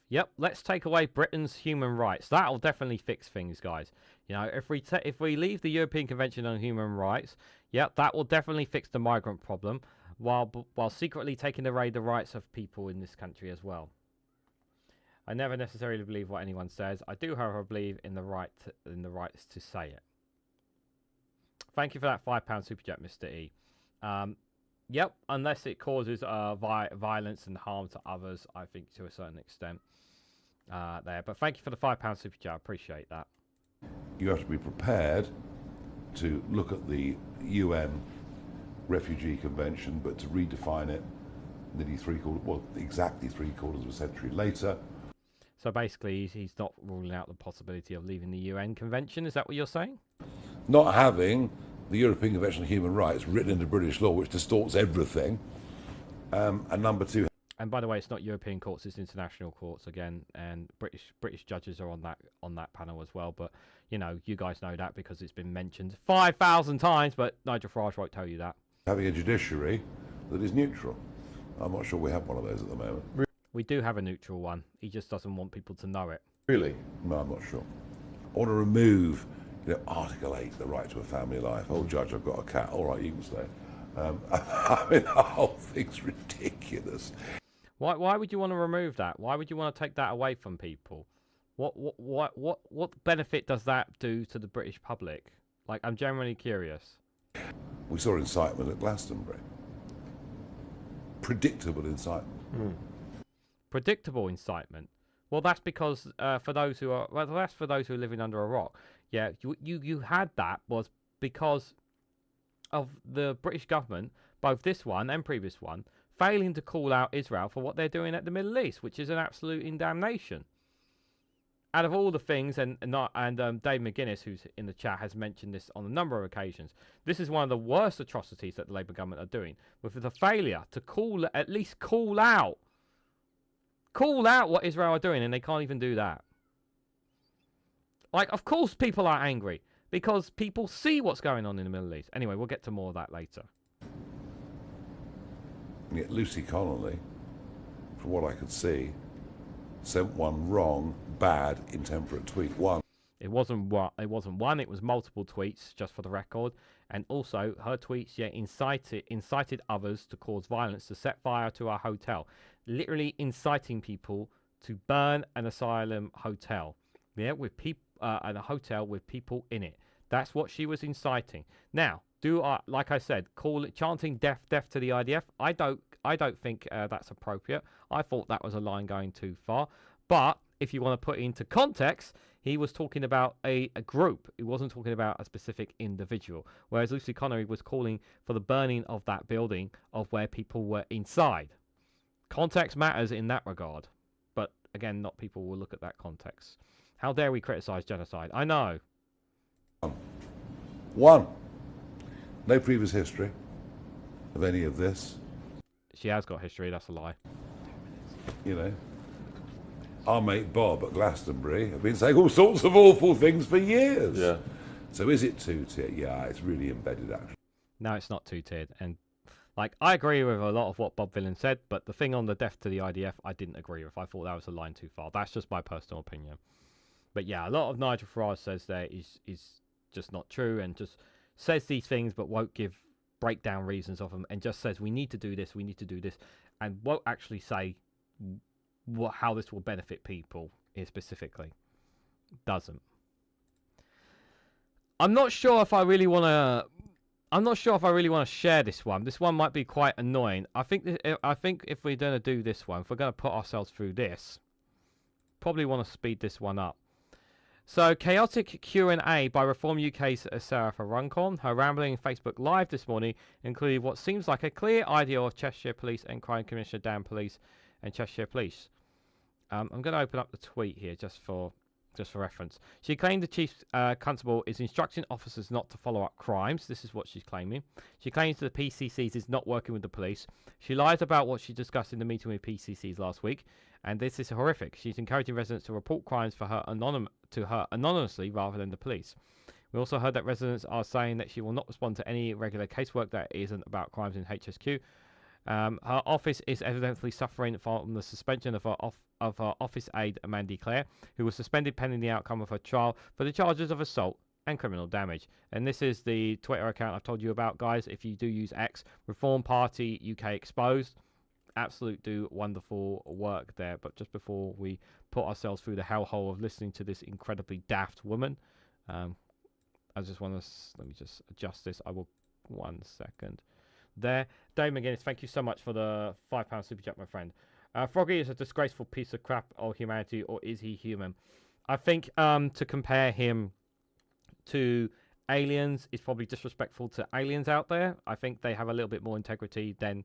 [SPEAKER 1] Yep. Let's take away Britain's human rights. That'll definitely fix things, guys. If we leave the European Convention on Human Rights, that will definitely fix the migrant problem, while secretly taking away the rights of people in this country as well. I never necessarily believe what anyone says. I do, however, believe in the rights to say it. Thank you for that £5 super chat, Mr. E. Yep, unless it causes violence and harm to others, I think to a certain extent there. But thank you for the £5 super chat. I appreciate that.
[SPEAKER 17] You have to be prepared to look at the UN refugee convention, but to redefine it nearly exactly three-quarters of a century later.
[SPEAKER 1] So basically, he's not ruling out the possibility of leaving the UN convention. Is that what you're saying?
[SPEAKER 17] Not having the European Convention on Human Rights written into British law, which distorts everything. And number two.
[SPEAKER 1] And by the way, it's not European courts; it's international courts again, and British judges are on that panel as well. But you know, you guys know that because it's been mentioned 5,000 times. But Nigel Farage won't tell you that.
[SPEAKER 17] Having a judiciary that is neutral. I'm not sure we have one of those at the moment.
[SPEAKER 1] We do have a neutral one. He just doesn't want people to know it.
[SPEAKER 17] Really? No, I'm not sure. I want to remove, Article 8, the right to a family life. Oh, Judge, I've got a cat. All right, you can stay. I mean, the whole thing's ridiculous.
[SPEAKER 1] Why would you want to remove that? Why would you want to take that away from people? What benefit does that do to the British public? Like, I'm genuinely curious.
[SPEAKER 17] We saw incitement at Glastonbury. Predictable incitement.
[SPEAKER 1] Predictable incitement. Well, that's because for those who are that's for those who are living under a rock. Yeah, you had that was because of the British government, both this one and previous one, failing to call out Israel for what they're doing at the Middle East, which is an absolute damnation. Out of all the things, and Dave McGuinness, who's in the chat, has mentioned this on a number of occasions. This is one of the worst atrocities that the Labour government are doing, with the failure to at least call out what Israel are doing, and they can't even do that. Like, of course people are angry, because people see what's going on in the Middle East. Anyway, we'll get to more of that later.
[SPEAKER 17] And yet Lucy Connolly, from what I could see, sent one wrong, bad, intemperate tweet.
[SPEAKER 1] It wasn't one, it was multiple tweets, just for the record. And also, her tweets incited others to cause violence, to set fire to our hotel. Literally inciting people to burn an asylum hotel. Yeah, with people, and a hotel with people in it. That's what she was inciting. Now, like I said, chanting death to the IDF? I don't think that's appropriate. I thought that was a line going too far. But if you want to put it into context, he was talking about a group. He wasn't talking about a specific individual. Whereas Lucy Connolly was calling for the burning of that building of where people were inside. Context matters in that regard. But again, not people will look at that context. How dare we criticise genocide? I know.
[SPEAKER 17] One. No previous history of any of this.
[SPEAKER 1] She has got history, that's a lie.
[SPEAKER 17] Our mate Bob at Glastonbury have been saying all sorts of awful things for years. Yeah. So is it two-tiered? Yeah, it's really embedded, actually.
[SPEAKER 1] No, it's not two-tiered. And, I agree with a lot of what Bob Villan said, but the thing on the death to the IDF, I didn't agree with. I thought that was a line too far. That's just my personal opinion. But yeah, a lot of Nigel Farage says there is just not true, and just says these things but won't give breakdown reasons of them, and just says we need to do this, and won't actually say how this will benefit people specifically. Doesn't. I'm not sure if I really want to share this one. This one might be quite annoying. I think if we're going to do this one, if we're going to put ourselves through this, probably want to speed this one up. So, chaotic Q&A by Reform UK's Sarah Runcorn. Her rambling Facebook Live this morning included what seems like a clear idea of Cheshire Police and Crime Commissioner Dan Police and Cheshire Police. I'm going to open up the tweet here just for reference. She claimed the Chief Constable is instructing officers not to follow up crimes. This is what she's claiming. She claims that the PCCs is not working with the police. She lies about what she discussed in the meeting with PCCs last week. And this is horrific. She's encouraging residents to report crimes to her anonymously rather than the police. We also heard that residents are saying that she will not respond to any regular casework that isn't about crimes in HSQ. Her office is evidently suffering from the suspension of her office aide, Mandy Clare, who was suspended pending the outcome of her trial for the charges of assault and criminal damage. And this is the Twitter account I've told you about, guys. If you do use X, Reform Party UK Exposed. Absolute do wonderful work there. But just before we put ourselves through the hellhole of listening to this incredibly daft woman, I just want to let me just adjust this. I will 1 second there. Dave McGuinness, thank you so much for the £5 super chat, my friend. Froggy is a disgraceful piece of crap of humanity, or is he human? I think to compare him to aliens is probably disrespectful to aliens out there. I think they have a little bit more integrity than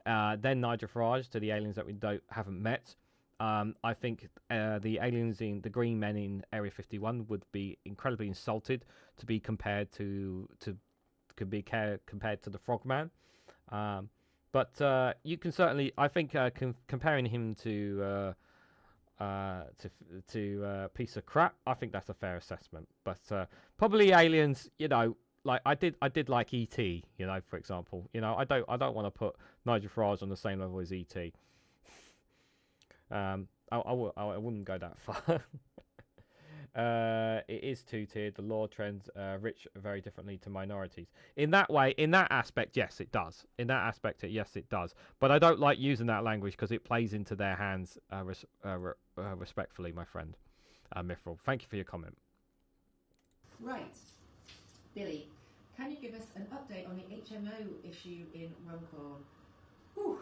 [SPEAKER 1] Nigel Farage to the aliens that we haven't met. I think the aliens in the green men in Area 51 would be incredibly insulted to be compared to the Frogman. But you can certainly, I think, comparing him to piece of crap, I think that's a fair assessment. But probably aliens, you know, like I did like E.T., you know, for example. You know, I don't want to put Nigel Farage on the same level as E.T. I wouldn't go that far. It is two-tiered. The law trends rich very differently to minorities. In that way, in that aspect, yes, it does. In that aspect, yes, it does. But I don't like using that language because it plays into their hands respectfully, my friend. Mithril, thank you for your comment.
[SPEAKER 11] Right. Billy, can you give us an update on the HMO issue in Runcorn? Whew.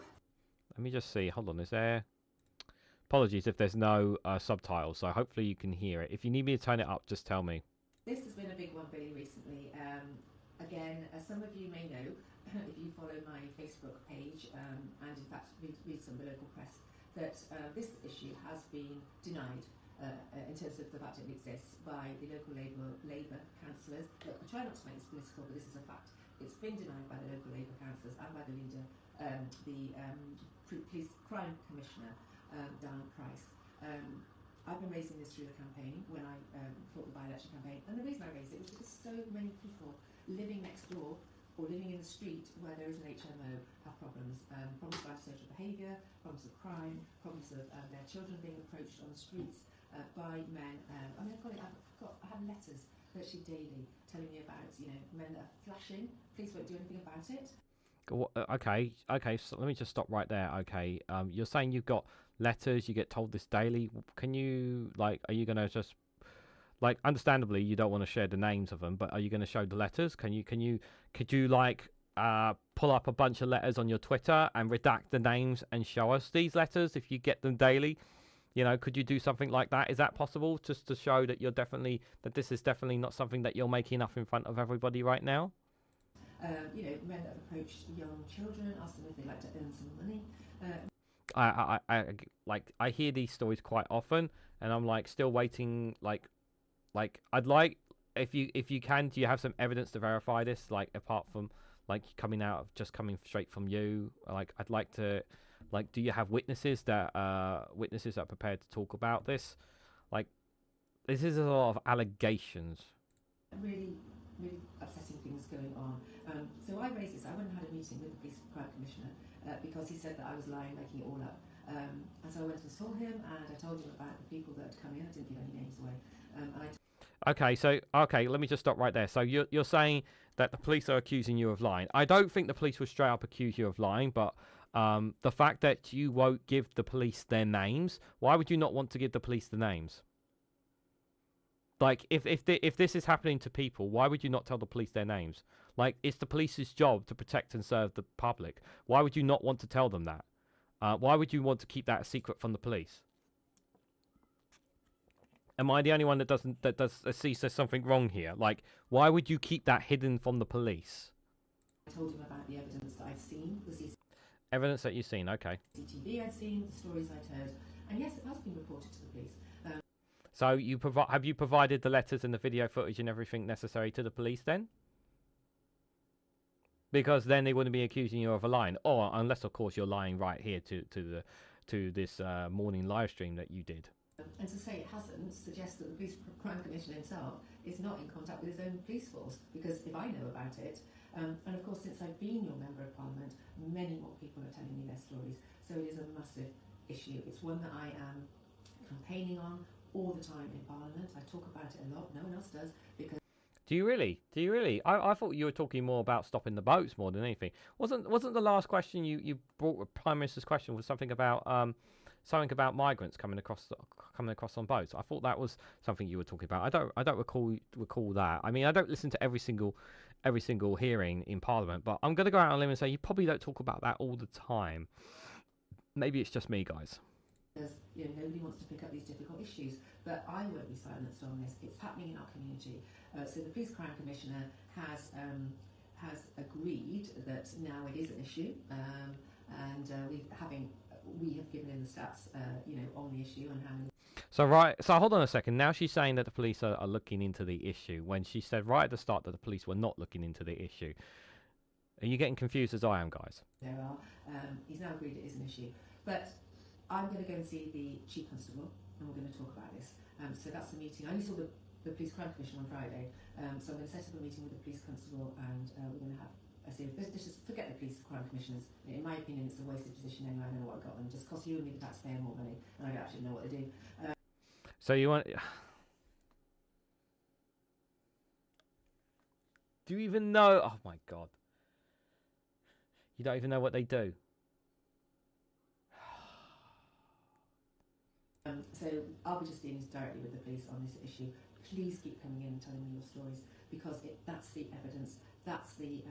[SPEAKER 1] Let me just see. Hold on. Is there... Apologies if there's no subtitles, so hopefully you can hear it. If you need me to turn it up, just tell me.
[SPEAKER 11] This has been a big one, Billy, recently. Again, as some of you may know, if you follow my Facebook page, and in fact read some of the local press, that this issue has been denied in terms of the fact it exists by the local Labour councillors. Look, I try not to make this political, but this is a fact. It's been denied by the local Labour councillors and by the leader, the police crime commissioner, Dan Price. I've been raising this through the campaign when I fought the by-election campaign, and the reason I raised it was because so many people living next door or living in the street where there is an HMO have problems. Problems of antisocial behaviour, problems of crime, problems of their children being approached on the streets by men. I mean, I have letters virtually daily telling me about, you know, men that are flashing. Police won't do anything about it.
[SPEAKER 1] Okay, so let me just stop right there. Okay, you're saying you've got letters, you get told this daily. Can you, like, are you going to just, like, understandably you don't want to share the names of them, but are you going to show the letters? Could you like pull up a bunch of letters on your Twitter and redact the names and show us these letters if you get them daily? You know, could you do something like that? Is that possible, just to show that this is definitely not something that you're making up in front of everybody right now?
[SPEAKER 11] You know, men that have approached young children, asked them if they'd like to earn some money.
[SPEAKER 1] I hear these stories quite often, and I'm like still waiting. Like I'd like, if you can, do you have some evidence to verify this? Like, apart from like coming straight from you, like I'd like to, like, do you have witnesses that are prepared to talk about this? Like, this is a lot of allegations.
[SPEAKER 11] Really upsetting things going on. So I raised this. I went and had a meeting with the police crime commissioner because he said that I was lying, making it all up. And so I went and saw him, and I told him about the people that had come in. I didn't give any names away.
[SPEAKER 1] Okay, let me just stop right there. So you're saying that the police are accusing you of lying. I don't think the police will straight up accuse you of lying, but the fact that you won't give the police their names, why would you not want to give the police the names? Like, if this is happening to people, why would you not tell the police their names? Like, it's the police's job to protect and serve the public. Why would you not want to tell them that? Why would you want to keep that a secret from the police? Am I the only one that sees there's something wrong here? Like, why would you keep that hidden from the police?
[SPEAKER 11] I told him about the evidence that I'd seen,
[SPEAKER 1] Evidence that you've seen, okay.
[SPEAKER 11] CCTV I'd seen, the stories I'd heard, and yes, it has been reported to the police.
[SPEAKER 1] So have you provided the letters and the video footage and everything necessary to the police then? Because then they wouldn't be accusing you of a lie, or unless of course you're lying right here to this morning live stream that you did.
[SPEAKER 11] And to say it hasn't suggests that the police crime commissioner himself is not in contact with his own police force. Because if I know about it, and of course since I've been your member of parliament, many more people are telling me their stories. So it is a massive issue. It's one that I am campaigning on all the time in Parliament. I talk about it a lot. No one else does, because.
[SPEAKER 1] Do you really? I thought you were talking more about stopping the boats more than anything. Wasn't the last question you brought, Prime Minister's question, was something about migrants coming across on boats? I thought that was something you were talking about. I don't recall that. I mean, I don't listen to every single hearing in Parliament, but I'm going to go out on a limb and say you probably don't talk about that all the time. Maybe it's just me, guys.
[SPEAKER 11] You know, nobody wants to pick up these difficult issues, but I won't be silenced on this. It's happening in our community. So the Police Crime Commissioner has agreed that now it is an issue, and we have given him the stats, you know, on the issue and how many.
[SPEAKER 1] So hold on a second. Now she's saying that the police are looking into the issue when she said right at the start that the police were not looking into the issue. Are you getting confused as I am, guys?
[SPEAKER 11] There are. He's now agreed it is an issue, but I'm going to go and see the Chief Constable, and we're going to talk about this. So that's the meeting. I only saw the Police Crime Commission on Friday, so I'm going to set up a meeting with the Police Constable, and we're going to have a series. Let's just forget the Police Crime Commissioners. In my opinion, it's a wasted position anyway. I don't know what I got them. Just cost you and me, the taxpayer, more money, and I don't actually know what they do.
[SPEAKER 1] So you want? Do you even know? Oh my God! You don't even know what they do.
[SPEAKER 11] So I'll be just dealing directly with the police on this issue. Please keep coming in and telling me your stories, because that's the evidence. That's the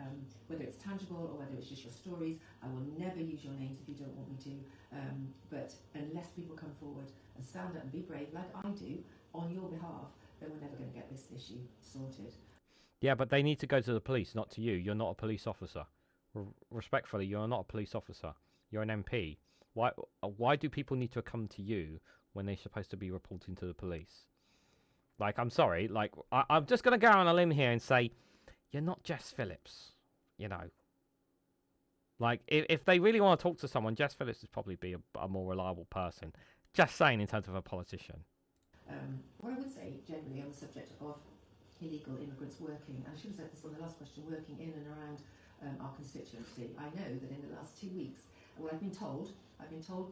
[SPEAKER 11] whether it's tangible or whether it's just your stories. I will never use your names if you don't want me to. But unless people come forward and stand up and be brave, like I do, on your behalf, then we're never going to get this issue sorted.
[SPEAKER 1] Yeah, but they need to go to the police, not to you. You're not a police officer. Respectfully, you're not a police officer. You're an MP. Why do people need to come to you when they're supposed to be reporting to the police? Like, I'm sorry. Like, I'm just going to go on a limb here and say, you're not Jess Phillips, you know. Like, if they really want to talk to someone, Jess Phillips would probably be a more reliable person. Just saying in terms of a politician.
[SPEAKER 11] What I would say generally on the subject of illegal immigrants working, and I should have said this on the last question, working in and around our constituency. I know that in the last 2 weeks, well, I've been told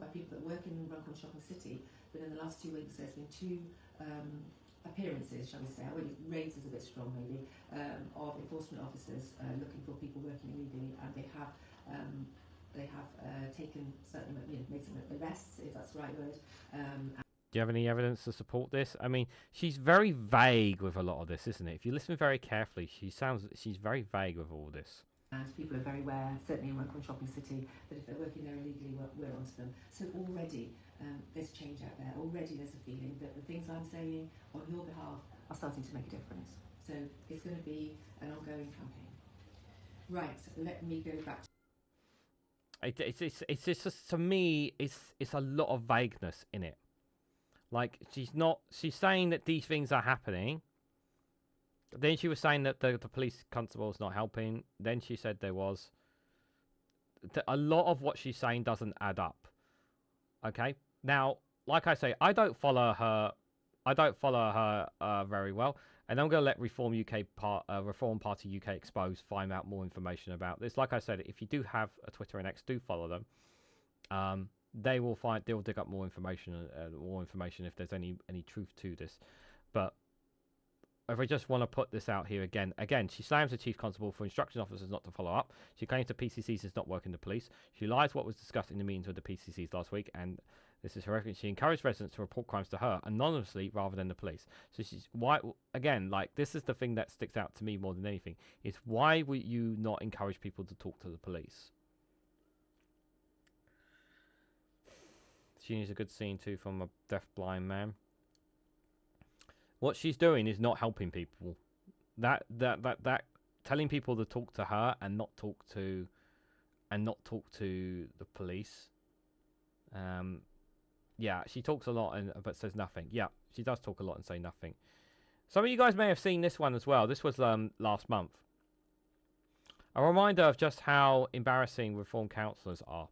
[SPEAKER 11] by people that work in Runcorn Shopping City that in the last 2 weeks there's been 2 appearances, shall we say, raids is a bit strong maybe, of enforcement officers looking for people working illegally, and they have taken certain, you know, made some arrests, if that's the right word.
[SPEAKER 1] Do you have any evidence to support this? I mean, she's very vague with a lot of this, isn't it? If you listen very carefully, she's very vague with all this.
[SPEAKER 11] And people are very aware, certainly in Runcorn Shopping City, that if they're working there illegally, we're onto them. So already there's change out there. Already there's a feeling that the things I'm saying on your behalf are starting to make a difference. So it's going to be an ongoing campaign. Right, let me go back to...
[SPEAKER 1] It's just, to me, it's a lot of vagueness in it. Like, she's saying that these things are happening. Then she was saying that the police constable is not helping. Then she said there was. A lot of what she's saying doesn't add up. Okay? Now, like I say, I don't follow her very well. And I'm going to let Reform Party UK Exposed find out more information about this. Like I said, if you do have a Twitter and X, do follow them. They'll dig up more information if there's any truth to this. But if I just want to put this out here again, she slams the Chief Constable for instructing officers not to follow up. She claims the PCCs is not working the police. She lies what was discussed in the meetings with the PCCs last week, and this is horrific. She encouraged residents to report crimes to her anonymously rather than the police. So this is the thing that sticks out to me more than anything, is why would you not encourage people to talk to the police? She needs a good scene too from a deaf-blind man. What she's doing is not helping people. That telling people to talk to her and not talk to the police. Yeah, she talks a lot but says nothing. Yeah, she does talk a lot and say nothing. Some of you guys may have seen this one as well. This was last month. A reminder of just how embarrassing Reform councillors are.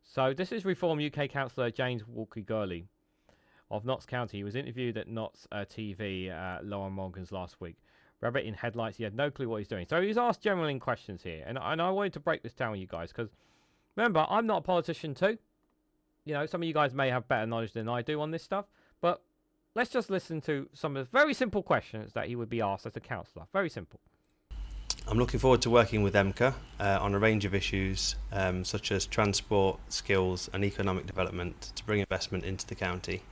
[SPEAKER 1] So this is Reform UK councillor James Walkie-Gurley of Notts County. He was interviewed at Notts TV, Lauren Morgan's last week. Rabbit in headlights. He had no clue what he's doing. So he was asked general questions here. And I wanted to break this down with you guys because, remember, I'm not a politician too. You know, some of you guys may have better knowledge than I do on this stuff. But let's just listen to some of the very simple questions that he would be asked as a councillor. Very simple.
[SPEAKER 19] I'm looking forward to working with EMCA on a range of issues such as transport, skills and economic development to bring investment into the county.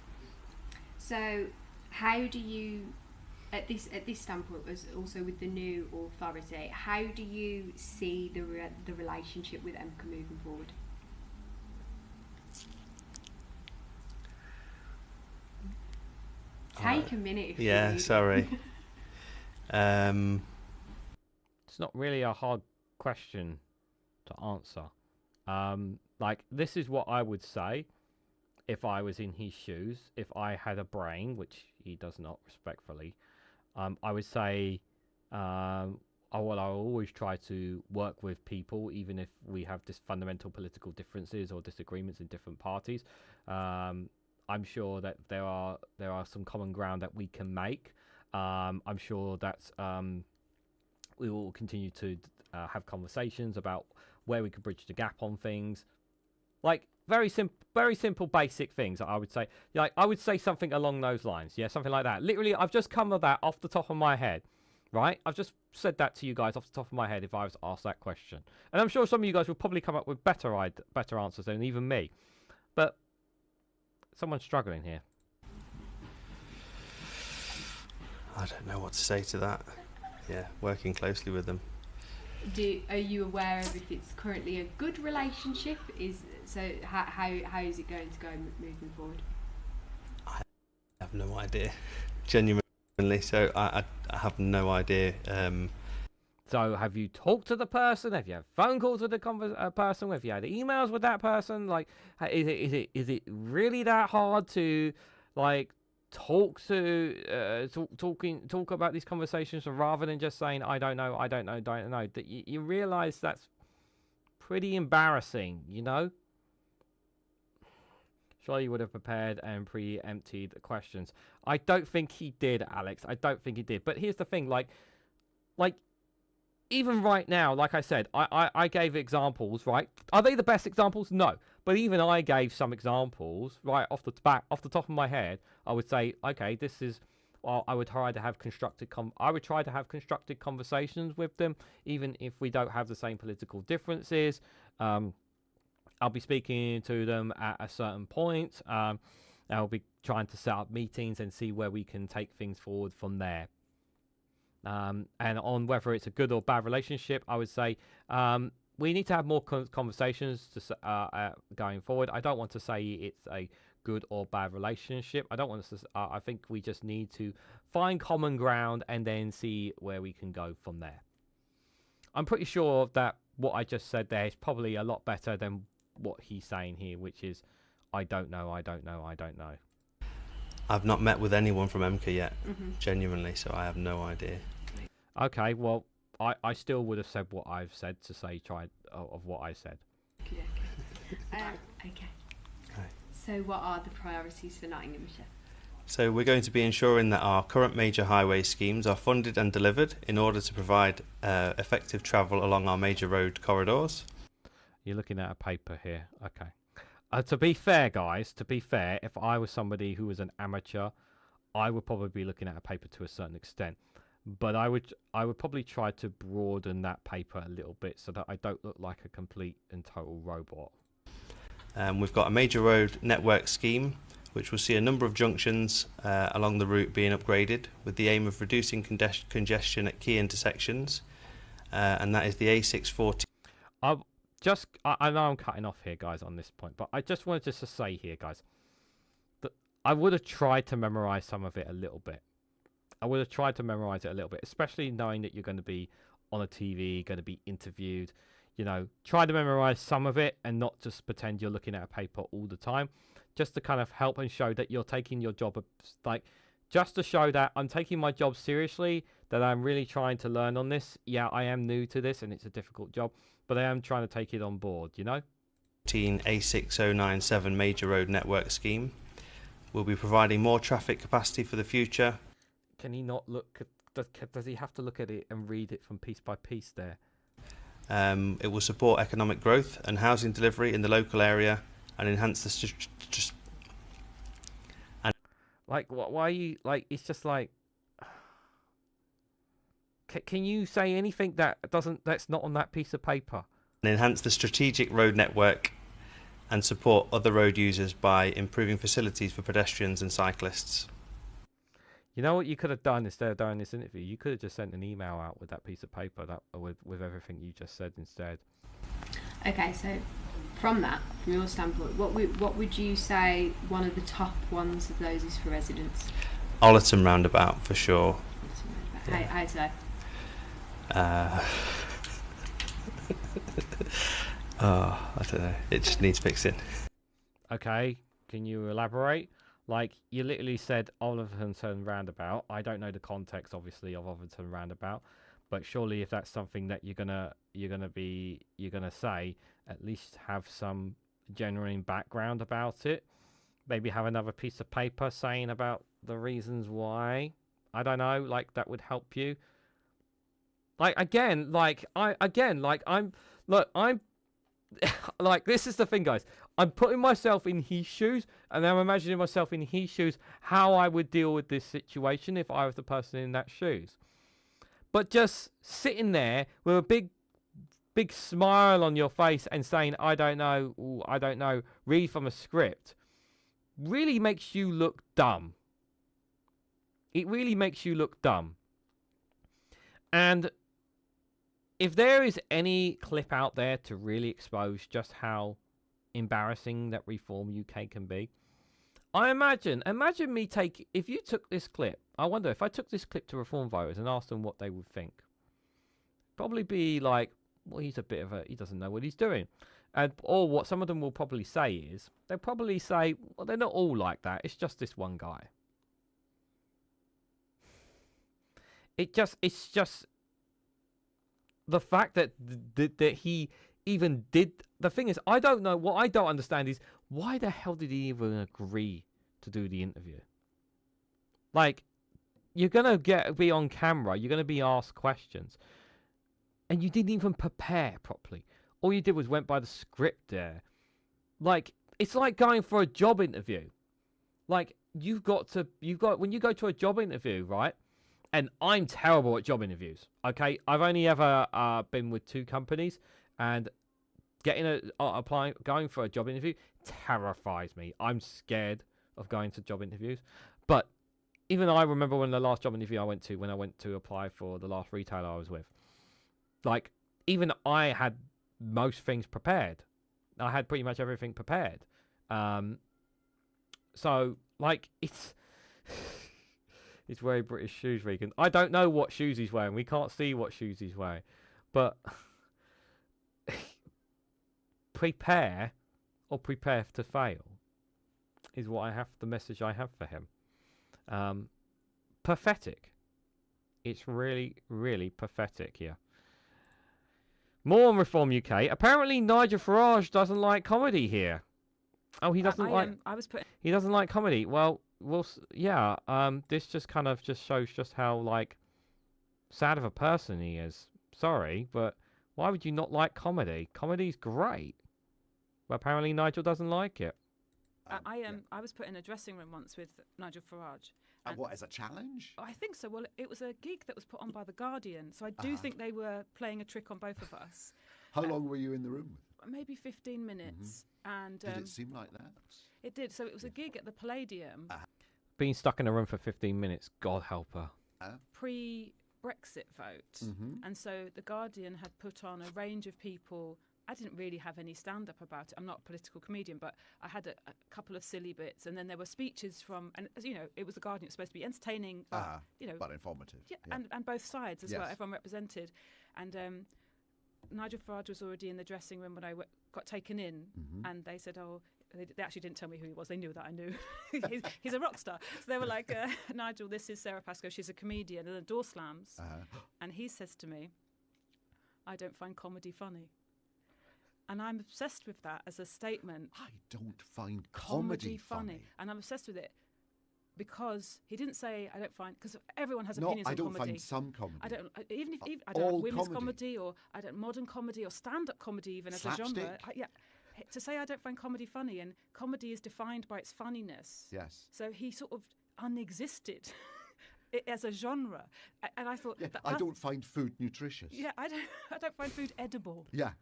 [SPEAKER 20] So how do you, at this standpoint, as also with the new authority, how do you see the relationship with EMCA moving forward? take a minute. If
[SPEAKER 19] Yeah,
[SPEAKER 20] you need.
[SPEAKER 19] sorry.
[SPEAKER 1] It's not really a hard question to answer. Like, this is what I would say if I was in his shoes, if I had a brain, which he does not, respectfully. I would say I will always try to work with people, even if we have this fundamental political differences or disagreements in different parties. I'm sure that there are some common ground that we can make. I'm sure that we will continue to have conversations about where we can bridge the gap on things. Like, very simple, basic things. I would say, like, I would say something along those lines. Yeah, something like that. Literally, I've just come with that off the top of my head, right? I've just said that to you guys off the top of my head. If I was asked that question, and I'm sure some of you guys will probably come up with better answers than even me. But someone's struggling here.
[SPEAKER 19] I don't know what to say to that. Yeah, working closely with them.
[SPEAKER 20] Are you aware of if it's currently a good relationship? How is it going to go moving forward?
[SPEAKER 19] I have no idea, genuinely. So I have no idea.
[SPEAKER 1] So have you talked to the person? Have you had phone calls with the person? Have you had emails with that person? Like, is it really that hard to, like, talk about these conversations rather than just saying I don't know? That you realize that's pretty embarrassing, you know? Surely you would have prepared and preempted the questions. I don't think he did, Alex. I don't think he did. But here's the thing, like even right now, like I said, I gave examples, right? Are they the best examples? No. But even I gave some examples, right, off the top of my head. I would say, okay, this is, well, I would try to have constructive conversations with them, even if we don't have the same political differences. I'll be speaking to them at a certain point. I'll be trying to set up meetings and see where we can take things forward from there. And on whether it's a good or bad relationship, I would say we need to have more conversations going forward. I don't want to say it's a good or bad relationship. I don't want to. I think we just need to find common ground and then see where we can go from there. I'm pretty sure that what I just said there is probably a lot better than what he's saying here, which is, I don't know.
[SPEAKER 19] I've not met with anyone from EMCA yet, genuinely, so I have no idea.
[SPEAKER 1] Okay, well, I still would have said what I've said to say of what I said.
[SPEAKER 20] Okay. So what are the priorities for Nottinghamshire?
[SPEAKER 19] So we're going to be ensuring that our current major highway schemes are funded and delivered in order to provide effective travel along our major road corridors.
[SPEAKER 1] You're looking at a paper here. Okay. To be fair, guys, if I was somebody who was an amateur, I would probably be looking at a paper to a certain extent. But I would probably try to broaden that paper a little bit so that I don't look like a complete and total robot.
[SPEAKER 19] We've got a major road network scheme, which will see a number of junctions along the route being upgraded with the aim of reducing congestion at key intersections, and that is the A640.
[SPEAKER 1] I know I'm cutting off here, guys, on this point, but I just wanted to say here, guys, that I would have tried to memorize some of it a little bit. Especially knowing that you're going to be on a TV, going to be interviewed. You know, try to memorize some of it and not just pretend you're looking at a paper all the time, just to kind of help and show that you're taking your job, like, just to show that I'm taking my job seriously, that I'm really trying to learn on this. Yeah, I am new to this and it's a difficult job, but I am trying to take it on board, you know?
[SPEAKER 19] A6097 major road network scheme. We'll be providing more traffic capacity for the future.
[SPEAKER 1] Can he not look at, does he have to look at it and read it from piece by piece there?
[SPEAKER 19] It will support economic growth and housing delivery in the local area and enhance the
[SPEAKER 1] like, why are you, like, it's just like, can you say anything that's not on that piece of paper?
[SPEAKER 19] And enhance the strategic road network and support other road users by improving facilities for pedestrians and cyclists.
[SPEAKER 1] You know what you could have done instead of doing this interview? You could have just sent an email out with that piece of paper, with everything you just said instead.
[SPEAKER 20] Okay, so from your standpoint, what would you say one of the top ones of those is for residents?
[SPEAKER 19] Ollerton roundabout for sure.
[SPEAKER 20] How so?
[SPEAKER 19] I don't know. It just needs fixing.
[SPEAKER 1] Okay, can you elaborate? Like, you literally said Ollerton roundabout. I don't know the context, obviously, of Ollerton roundabout, but surely if that's something that you're gonna say, at least have some genuine background about it. Maybe have another piece of paper saying about the reasons why. I don't know, like that would help you. I'm like this is the thing, guys. I'm putting myself in his shoes, and I'm imagining myself in his shoes, how I would deal with this situation if I was the person in that shoes. But just sitting there with a big smile on your face and saying, I don't know, read from a script, really makes you look dumb. It really makes you look dumb. And if there is any clip out there to really expose just how embarrassing that Reform UK can be, I imagine me if you took this clip, I wonder if I took this clip to Reform voters and asked them what they would think. Probably be like, well, he doesn't know what he's doing. Or what some of them will probably say is, they'll probably say, well, they're not all like that. It's just this one guy. It's just the fact that he even did. The thing is, I don't know. What I don't understand is, why the hell did he even agree to do the interview? Like, you're gonna be on camera. You're gonna be asked questions, and you didn't even prepare properly. All you did was went by the script there. Like, it's like going for a job interview. Like, when you go to a job interview, right? And I'm terrible at job interviews. Okay, I've only ever been with 2 companies, and going for a job interview terrifies me. I'm scared of going to job interviews. But even I remember when the last job interview I went to apply for the last retailer I was with. Like, even I had most things prepared. I had pretty much everything prepared. So, like, it's wearing British shoes, Regan. I don't know what shoes he's wearing. We can't see what shoes he's wearing. But prepare or prepare to fail is the message I have for him. Pathetic. It's really, really pathetic here. More on Reform UK. Apparently, Nigel Farage doesn't like comedy here. Oh, he doesn't He doesn't like comedy. Well, yeah. This just kind of shows just how sad of a person he is. Sorry, but why would you not like comedy? Comedy's great. But apparently, Nigel doesn't like it.
[SPEAKER 21] I was put in a dressing room once with Nigel Farage.
[SPEAKER 22] What, as a challenge?
[SPEAKER 21] I think so. Well, it was a gig that was put on by The Guardian, so I do think they were playing a trick on both of us.
[SPEAKER 22] How long were you in the room?
[SPEAKER 21] Maybe 15 minutes. And
[SPEAKER 22] did it seem like that?
[SPEAKER 21] It did. So it was a gig at the Palladium.
[SPEAKER 1] Being stuck in a room for 15 minutes, God help her.
[SPEAKER 21] Pre-Brexit vote. And so The Guardian had put on a range of people. I didn't really have any stand-up about it. I'm not a political comedian, but I had a couple of silly bits, and then there were speeches from, and as you know, it was The Guardian. It was supposed to be entertaining, but
[SPEAKER 22] informative.
[SPEAKER 21] Yeah, and both sides as well, everyone represented. And Nigel Farage was already in the dressing room when I got taken in, and they said, "Oh." They actually didn't tell me who he was. They knew that I knew. he's a rock star. So they were like, "Nigel, this is Sarah Pascoe. She's a comedian." And the door slams, and he says to me, "I don't find comedy funny." And I'm obsessed with that as a statement.
[SPEAKER 22] I don't find comedy funny.
[SPEAKER 21] And I'm obsessed with it because he didn't say, I don't find, because everyone has opinions on comedy.
[SPEAKER 22] I don't find some comedy.
[SPEAKER 21] I don't, even I don't like women's comedy, or I don't modern comedy, or stand-up comedy even as a genre. To say I don't find comedy funny, and comedy is defined by its funniness.
[SPEAKER 22] Yes.
[SPEAKER 21] So he sort of unexisted as a genre, and I thought
[SPEAKER 22] I don't find food nutritious.
[SPEAKER 21] Yeah, I don't find food edible.
[SPEAKER 22] Yeah.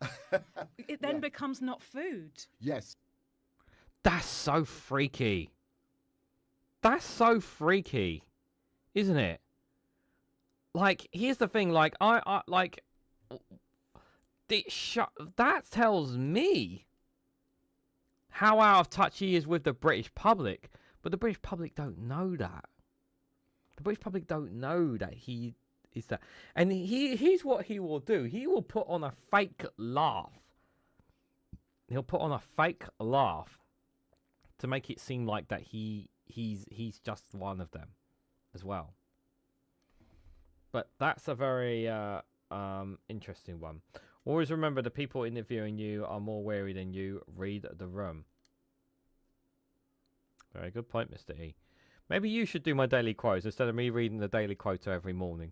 [SPEAKER 21] It then becomes not food.
[SPEAKER 22] Yes.
[SPEAKER 1] That's so freaky. That's so freaky, isn't it? Like, here's the thing. Like, that tells me how out of touch he is with the British public, but the British public don't know that. The British public don't know that he is that. And here's what he will do. He will put on a fake laugh. He'll put on a fake laugh to make it seem like that he's just one of them as well. But that's a very interesting one. Always remember, the people interviewing you are more wary than you. Read the room. Very good point, Mr. E. Maybe you should do my daily quotes instead of me reading the daily quote every morning.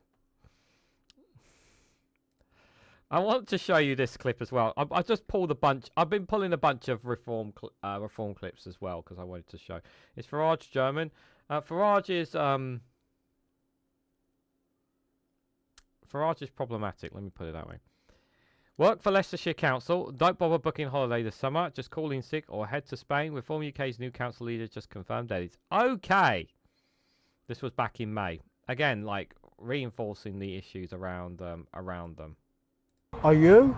[SPEAKER 1] I want to show you this clip as well. I just pulled a bunch. I've been pulling a bunch of reform clips as well because I wanted to show. Is Farage German? Farage is problematic. Let me put it that way. Work for Leicestershire Council. Don't bother booking holiday this summer. Just call in sick or head to Spain. Reform UK's new council leader just confirmed that it's okay. This was back in May. Again, like reinforcing the issues around them.
[SPEAKER 3] Are you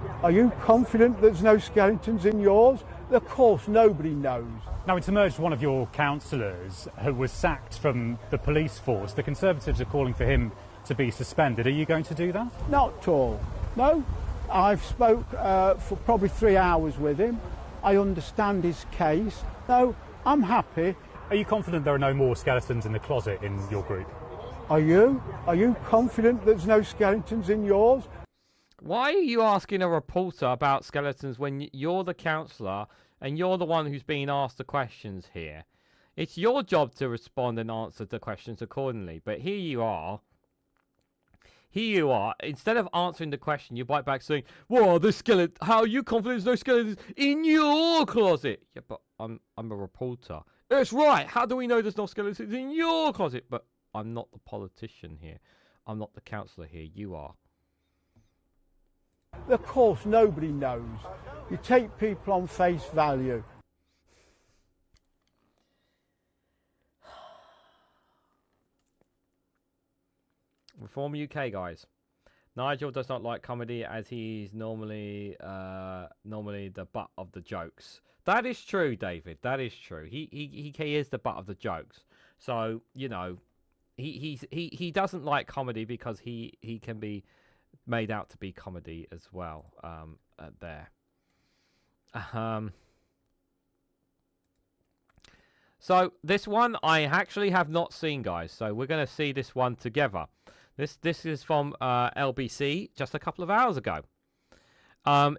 [SPEAKER 3] confident there's no skeletons in yours? Of course, nobody knows.
[SPEAKER 4] Now, it's emerged one of your councillors who was sacked from the police force. The Conservatives are calling for him to be suspended. Are you going to do that?
[SPEAKER 3] Not at all. No. I've spoke for probably 3 hours with him. I understand his case. No, I'm happy.
[SPEAKER 4] Are you confident there are no more skeletons in the closet in your group?
[SPEAKER 3] Are you? Are you confident there's no skeletons in yours?
[SPEAKER 1] Why are you asking a reporter about skeletons when you're the councillor and you're the one who's being asked the questions here? It's your job to respond and answer the questions accordingly. But here you are. Instead of answering the question, you bite back saying, "Well, the skeleton. How are you confident there's no skeletons in your closet?" Yeah, but I'm a reporter. That's right. How do we know there's no skeletons in your closet? But I'm not the politician here. I'm not the councillor here. You are.
[SPEAKER 3] Of course, nobody knows. You take people on face value.
[SPEAKER 1] Reform UK, guys. Nigel does not like comedy as he's normally the butt of the jokes. That is true, David. That is true. He is the butt of the jokes. So you know, he doesn't like comedy because he can be made out to be comedy as well. There. So this one I actually have not seen, guys. So we're going to see this one together. This is from LBC just a couple of hours ago.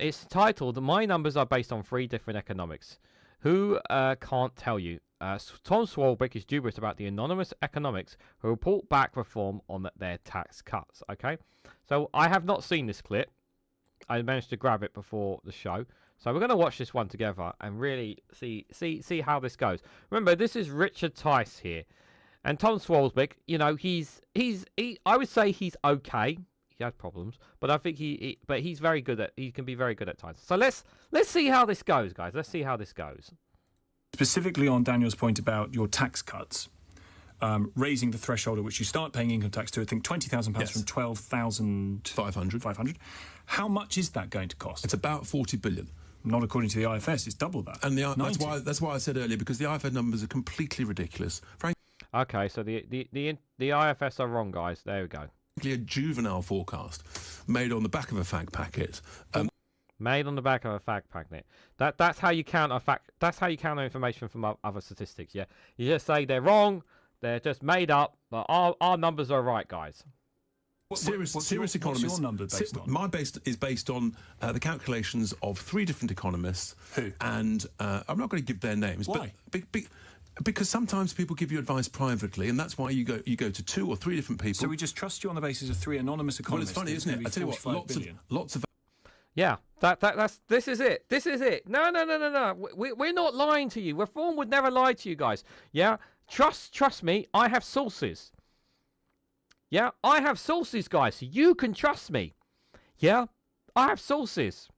[SPEAKER 1] It's titled, "My numbers are based on 3 different economics. Who can't tell you?" Tom Swalbeck is dubious about the anonymous economics who report back reform on their tax cuts. Okay, so I have not seen this clip. I managed to grab it before the show. So we're going to watch this one together and really see how this goes. Remember, this is Richard Tice here. And Tom Swalbeck, you know, I would say he's okay. He has problems, but I think he's very good he can be very good at times. So let's see how this goes, guys. Let's see how this goes.
[SPEAKER 23] Specifically on Daniel's point about your tax cuts, raising the threshold at which you start paying income tax to, I think, £20,000 from 12,500. 500. How much is that going to cost?
[SPEAKER 24] It's about 40 billion.
[SPEAKER 23] Not according to the IFS. It's double that.
[SPEAKER 24] And that's why I said earlier, because the IFS numbers are completely ridiculous.
[SPEAKER 1] Okay, so the IFS are wrong, guys. There we go.
[SPEAKER 24] A juvenile forecast made on the back of a fag packet.
[SPEAKER 1] Made on the back of a fag packet. That's how you counter fact. That's how you counter information from other statistics. Yeah, you just say they're wrong. They're just made up. But our numbers are right, guys.
[SPEAKER 24] Serious economists.
[SPEAKER 23] What's your number based on?
[SPEAKER 24] My base is based on the calculations of 3 different economists.
[SPEAKER 23] Who?
[SPEAKER 24] And I'm not going to give their names.
[SPEAKER 23] Why?
[SPEAKER 24] But because sometimes people give you advice privately, and that's why you go to 2 or 3 different people.
[SPEAKER 23] So we just trust you on the basis of 3 anonymous economists.
[SPEAKER 24] Well, it's funny, isn't it? I tell you what, lots of.
[SPEAKER 1] Yeah, this is it. This is it. No. We're not lying to you. Reform would never lie to you guys. Yeah, trust me. I have sources. Yeah, I have sources, guys. So you can trust me. Yeah, I have sources.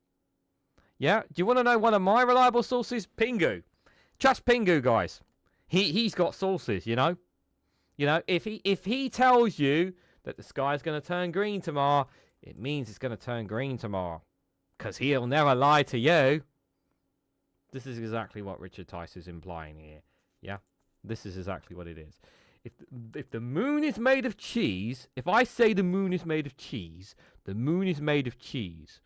[SPEAKER 1] Yeah, do you want to know one of my reliable sources? Pingu. Trust Pingu, guys. He's got sources. You know, if he tells you that the sky's going to turn green tomorrow, it means it's going to turn green tomorrow, because he'll never lie to you. This is exactly what Richard Tice is implying here. Yeah, this is exactly what it is. if the moon is made of cheese, if I say the moon is made of cheese, the moon is made of cheese.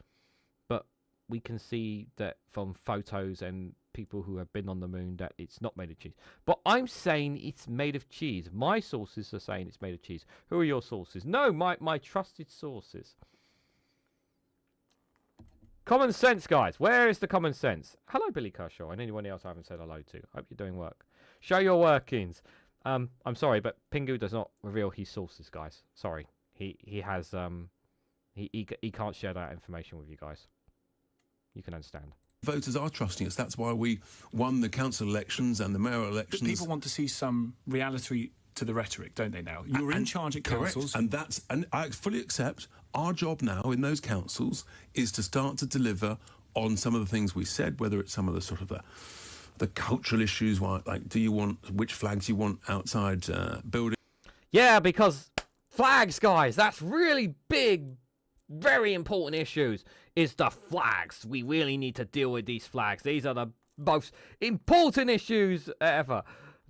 [SPEAKER 1] But we can see that from photos and people who have been on the moon that it's not made of cheese. But I'm saying it's made of cheese. My sources are saying it's made of cheese. Who are your sources? No, my trusted sources. Common sense, guys. Where is the common sense? Hello, Billy Kershaw, and anyone else I haven't said hello to. Hope you're doing work. Show your workings. I'm sorry, but Pingu does not reveal his sources, guys. Sorry. He has he can't share that information with you guys. You can understand.
[SPEAKER 24] Voters are trusting us. That's why we won the council elections and the mayoral elections.
[SPEAKER 23] People want to see some reality to the rhetoric, don't they now? You're in charge at councils.
[SPEAKER 24] Correct, and I fully accept our job now in those councils is to start to deliver on some of the things we said, whether it's some of the sort of the cultural issues, like which flags you want outside buildings.
[SPEAKER 1] Yeah, because flags, guys, that's really big, very important issues, is the flags. We really need to deal with these flags. These are the most important issues ever.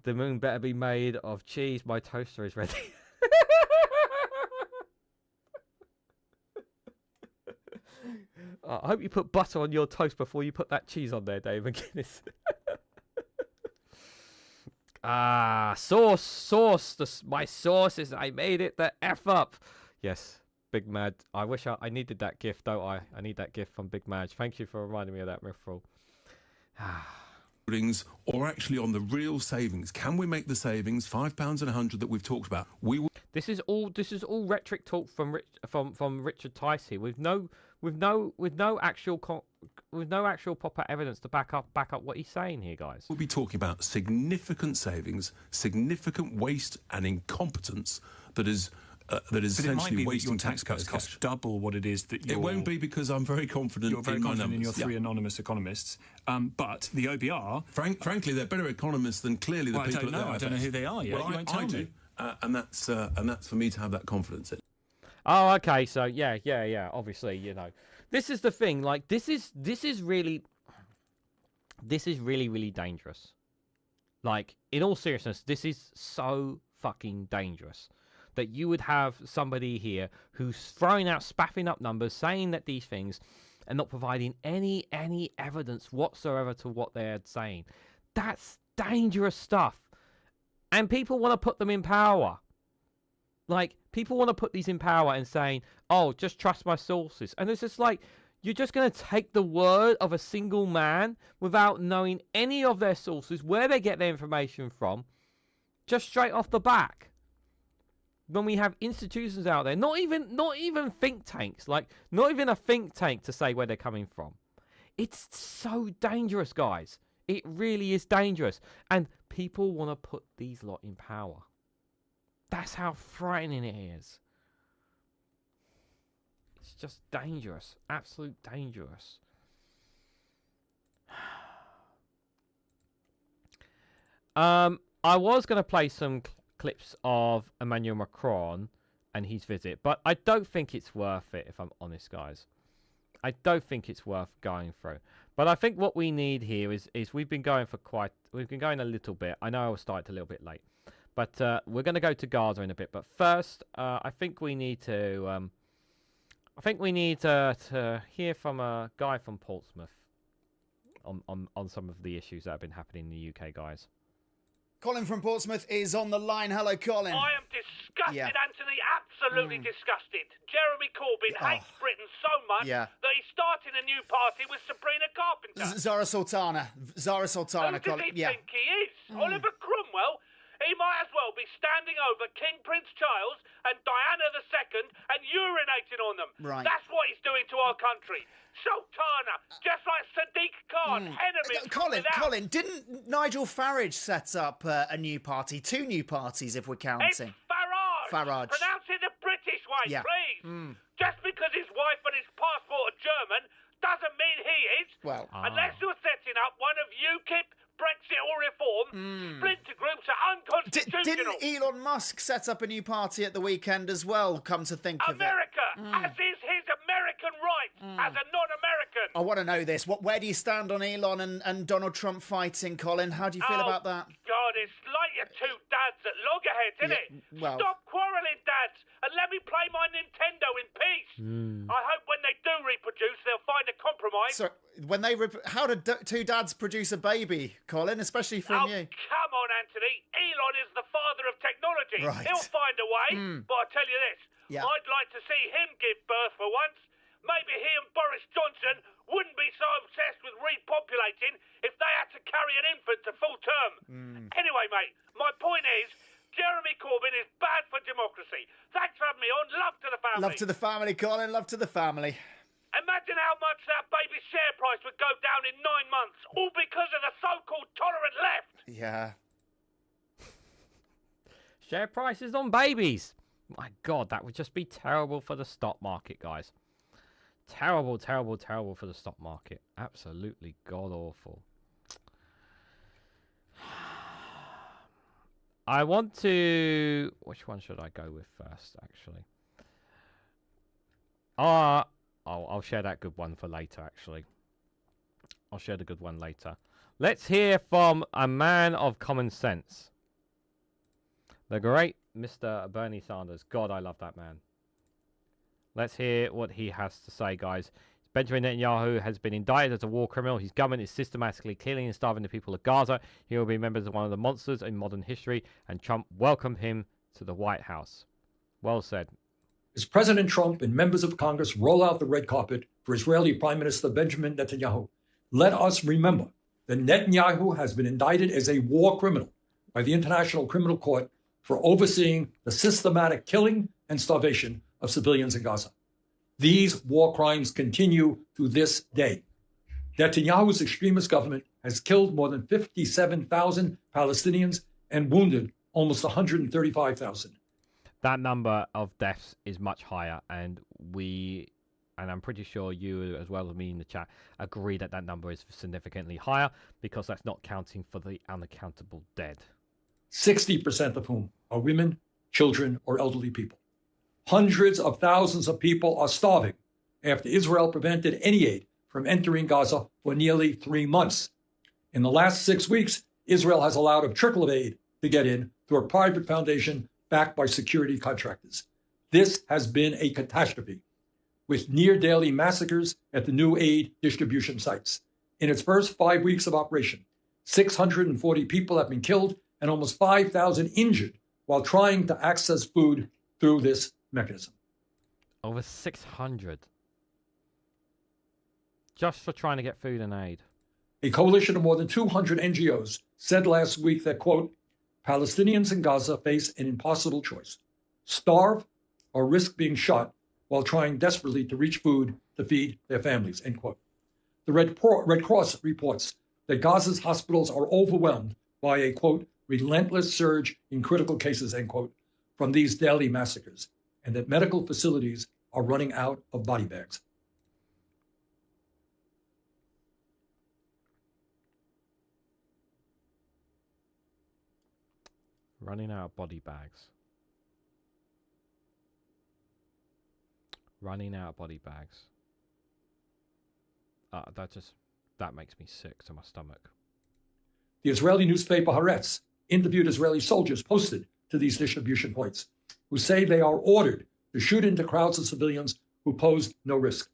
[SPEAKER 1] The moon better be made of cheese. My toaster is ready. I hope you put butter on your toast before you put that cheese on there, Dave McGuinness. Source. My source is I made it the F up. Yes, Big Mad. I wish I needed that gift, don't I? I need that gift from Big Mad. Thank you for reminding me of that, Riffrel.
[SPEAKER 24] Buildings, or actually on the real savings. Can we make the savings £5 and 100 that we've talked about?
[SPEAKER 1] This is all rhetoric talk from Richard Tice here, with no actual proper evidence to back up what he's saying here, guys.
[SPEAKER 24] We'll be talking about significant savings, significant waste and incompetence that is essentially wasting
[SPEAKER 23] tax cuts cost double what it is that you're...
[SPEAKER 24] It won't be, because I'm very confident in my numbers.
[SPEAKER 23] In your three anonymous economists. But the OBR...
[SPEAKER 24] Frankly, they're better economists than clearly the people at the
[SPEAKER 23] I don't know who they are yet.
[SPEAKER 24] Well,
[SPEAKER 23] you won't tell me.
[SPEAKER 24] And that's for me to have that confidence in.
[SPEAKER 1] Oh, okay. So yeah. Obviously, this is the thing. Like, this is really dangerous. Like, in all seriousness, this is so fucking dangerous that you would have somebody here who's throwing out, spaffing up numbers, saying that these things, and not providing any evidence whatsoever to what they're saying. That's dangerous stuff. And people want to put them in power. Like, people want to put these in power and saying, oh, just trust my sources. And it's just like, you're just going to take the word of a single man without knowing any of their sources, where they get their information from, just straight off the back. When we have institutions out there, not even think tanks, like not even a think tank to say where they're coming from. It's so dangerous, guys. It really is dangerous. And people want to put these lot in power. That's how frightening it is. It's just dangerous. Absolute dangerous. I was going to play some clips of Emmanuel Macron and his visit, but I don't think it's worth it, if I'm honest, guys. I don't think it's worth going through. But I think what we need here is we've been going a little bit. I know I started a little bit late, but we're going to go to Gaza in a bit. But first, I think we need to to hear from a guy from Portsmouth on some of the issues that have been happening in the UK, guys.
[SPEAKER 2] Colin from Portsmouth is on the line. Hello, Colin.
[SPEAKER 5] I am disgusted, Anthony, absolutely disgusted. Jeremy Corbyn hates Britain so much that he's starting a new party with Sabrina Carpenter.
[SPEAKER 2] Zara Sultana.
[SPEAKER 5] Who does
[SPEAKER 2] Colin.
[SPEAKER 5] he think he is? Oliver Cromwell? He might as well be standing over King Prince Charles and Diana II and urinating on them.
[SPEAKER 2] Right.
[SPEAKER 5] That's what he's doing to our country. Sultana, just like Sadiq Khan, enemy.
[SPEAKER 2] Colin, didn't Nigel Farage set up a new party? 2 new parties, if we're counting.
[SPEAKER 5] It's Farage. Pronounce it the British way, please. Just because his wife and his passport are German doesn't mean he is.
[SPEAKER 2] Well,
[SPEAKER 5] unless you're setting up one of UKIP, Brexit or reform, splinter groups are unconstitutional.
[SPEAKER 2] Didn't Elon Musk set up a new party at the weekend as well, come to think of it?
[SPEAKER 5] America, as is his American rights, as a non-American.
[SPEAKER 2] I want to know this. Where do you stand on Elon and Donald Trump fighting, Colin? How do you feel about that?
[SPEAKER 5] God, it's like your two dads at loggerheads, isn't it?
[SPEAKER 2] well-
[SPEAKER 5] Stop quarrelling, dads, and let me play my Nintendo in peace. I hope when they do reproduce, they'll find a compromise.
[SPEAKER 2] So when they how do two dads produce a baby, Colin? Especially from you.
[SPEAKER 5] Come on, Anthony. Elon is the father of technology.
[SPEAKER 2] Right.
[SPEAKER 5] He'll find a way. But I tell you this,
[SPEAKER 2] Yeah.
[SPEAKER 5] I'd like to see him give birth for once. Maybe he and Boris Johnson wouldn't be so obsessed with repopulating if they had to carry an infant to full term. Anyway, mate, my point is, Jeremy Corbyn is bad for democracy. Thanks for having me on. Love to the family.
[SPEAKER 2] Love to the family, Colin. Love to the family.
[SPEAKER 5] Imagine how much that baby's share price would go down in 9 months, all because of the so-called tolerant left.
[SPEAKER 2] Yeah.
[SPEAKER 1] Share prices on babies. My God, that would just be terrible for the stock market, guys. Terrible, terrible, terrible for the stock market. Absolutely god awful. I want to... Which one should I go with first, actually? I'll share that good one for later, actually. I'll share the good one later. Let's hear from a man of common sense. The great Mr. Bernie Sanders. God, I love that man. Let's hear what he has to say, guys. Benjamin Netanyahu has been indicted as a war criminal. His government is systematically killing and starving the people of Gaza. He will be remembered as one of the monsters in modern history, and Trump welcomed him to the White House. Well said.
[SPEAKER 6] As President Trump and members of Congress roll out the red carpet for Israeli Prime Minister Benjamin Netanyahu, let us remember that Netanyahu has been indicted as a war criminal by the International Criminal Court for overseeing the systematic killing and starvation of civilians in Gaza. These war crimes continue to this day. Netanyahu's extremist government has killed more than 57,000 Palestinians and wounded almost 135,000.
[SPEAKER 1] That number of deaths is much higher, and I'm pretty sure you, as well as me in the chat, agree that that number is significantly higher, because that's not counting for the unaccountable dead.
[SPEAKER 6] 60% of whom are women, children, or elderly people. Hundreds of thousands of people are starving after Israel prevented any aid from entering Gaza for nearly 3 months. In the last 6 weeks, Israel has allowed a trickle of aid to get in through a private foundation backed by security contractors. This has been a catastrophe, with near-daily massacres at the new aid distribution sites. In its first 5 weeks of operation, 640 people have been killed and almost 5,000 injured while trying to access food through this mechanism.
[SPEAKER 1] Over 600. Just for trying to get food and aid.
[SPEAKER 6] A coalition of more than 200 NGOs said last week that, quote, Palestinians in Gaza face an impossible choice: starve or risk being shot while trying desperately to reach food to feed their families, end quote. The Red Cross reports that Gaza's hospitals are overwhelmed by a, quote, relentless surge in critical cases, end quote, from these daily massacres, and that medical facilities are running out of body bags.
[SPEAKER 1] Running out of body bags. Running out of body bags. That makes me sick to my stomach.
[SPEAKER 6] The Israeli newspaper Haaretz interviewed Israeli soldiers posted to these distribution points, who say they are ordered to shoot into crowds of civilians who pose no risk.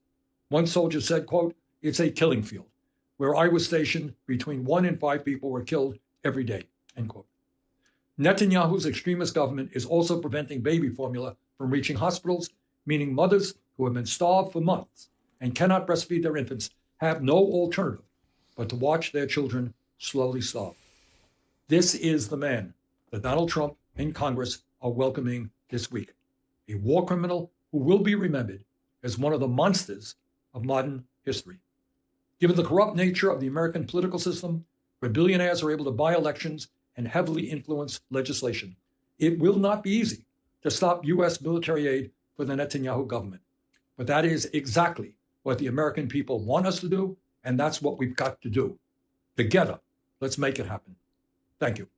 [SPEAKER 6] One soldier said, quote, it's a killing field. Where I was stationed, between 1 and 5 people were killed every day, end quote. Netanyahu's extremist government is also preventing baby formula from reaching hospitals, meaning mothers who have been starved for months and cannot breastfeed their infants have no alternative but to watch their children slowly starve. This is the man that Donald Trump and Congress are welcoming this week, a war criminal who will be remembered as one of the monsters of modern history. Given the corrupt nature of the American political system, where billionaires are able to buy elections and heavily influence legislation, it will not be easy to stop U.S. military aid for the Netanyahu government. But that is exactly what the American people want us to do, and that's what we've got to do. Together, let's make it happen. Thank you.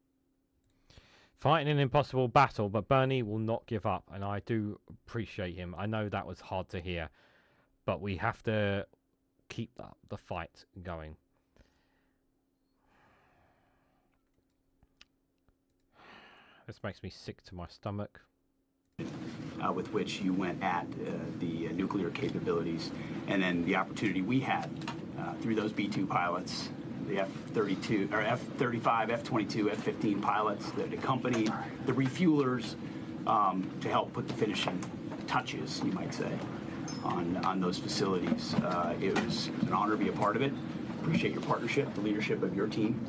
[SPEAKER 1] Fighting an impossible battle, but Bernie will not give up, and I do appreciate him. I know that was hard to hear, but we have to keep the fight going. This makes me sick to my stomach.
[SPEAKER 7] With which you went at the nuclear capabilities, and then the opportunity we had through those B-2 pilots, the F-32 or F-35, F-22, F-15 pilots that accompanied the refuelers to help put the finishing touches, you might say, on those facilities. It was an honor to be a part of it. Appreciate your partnership, the leadership of your team,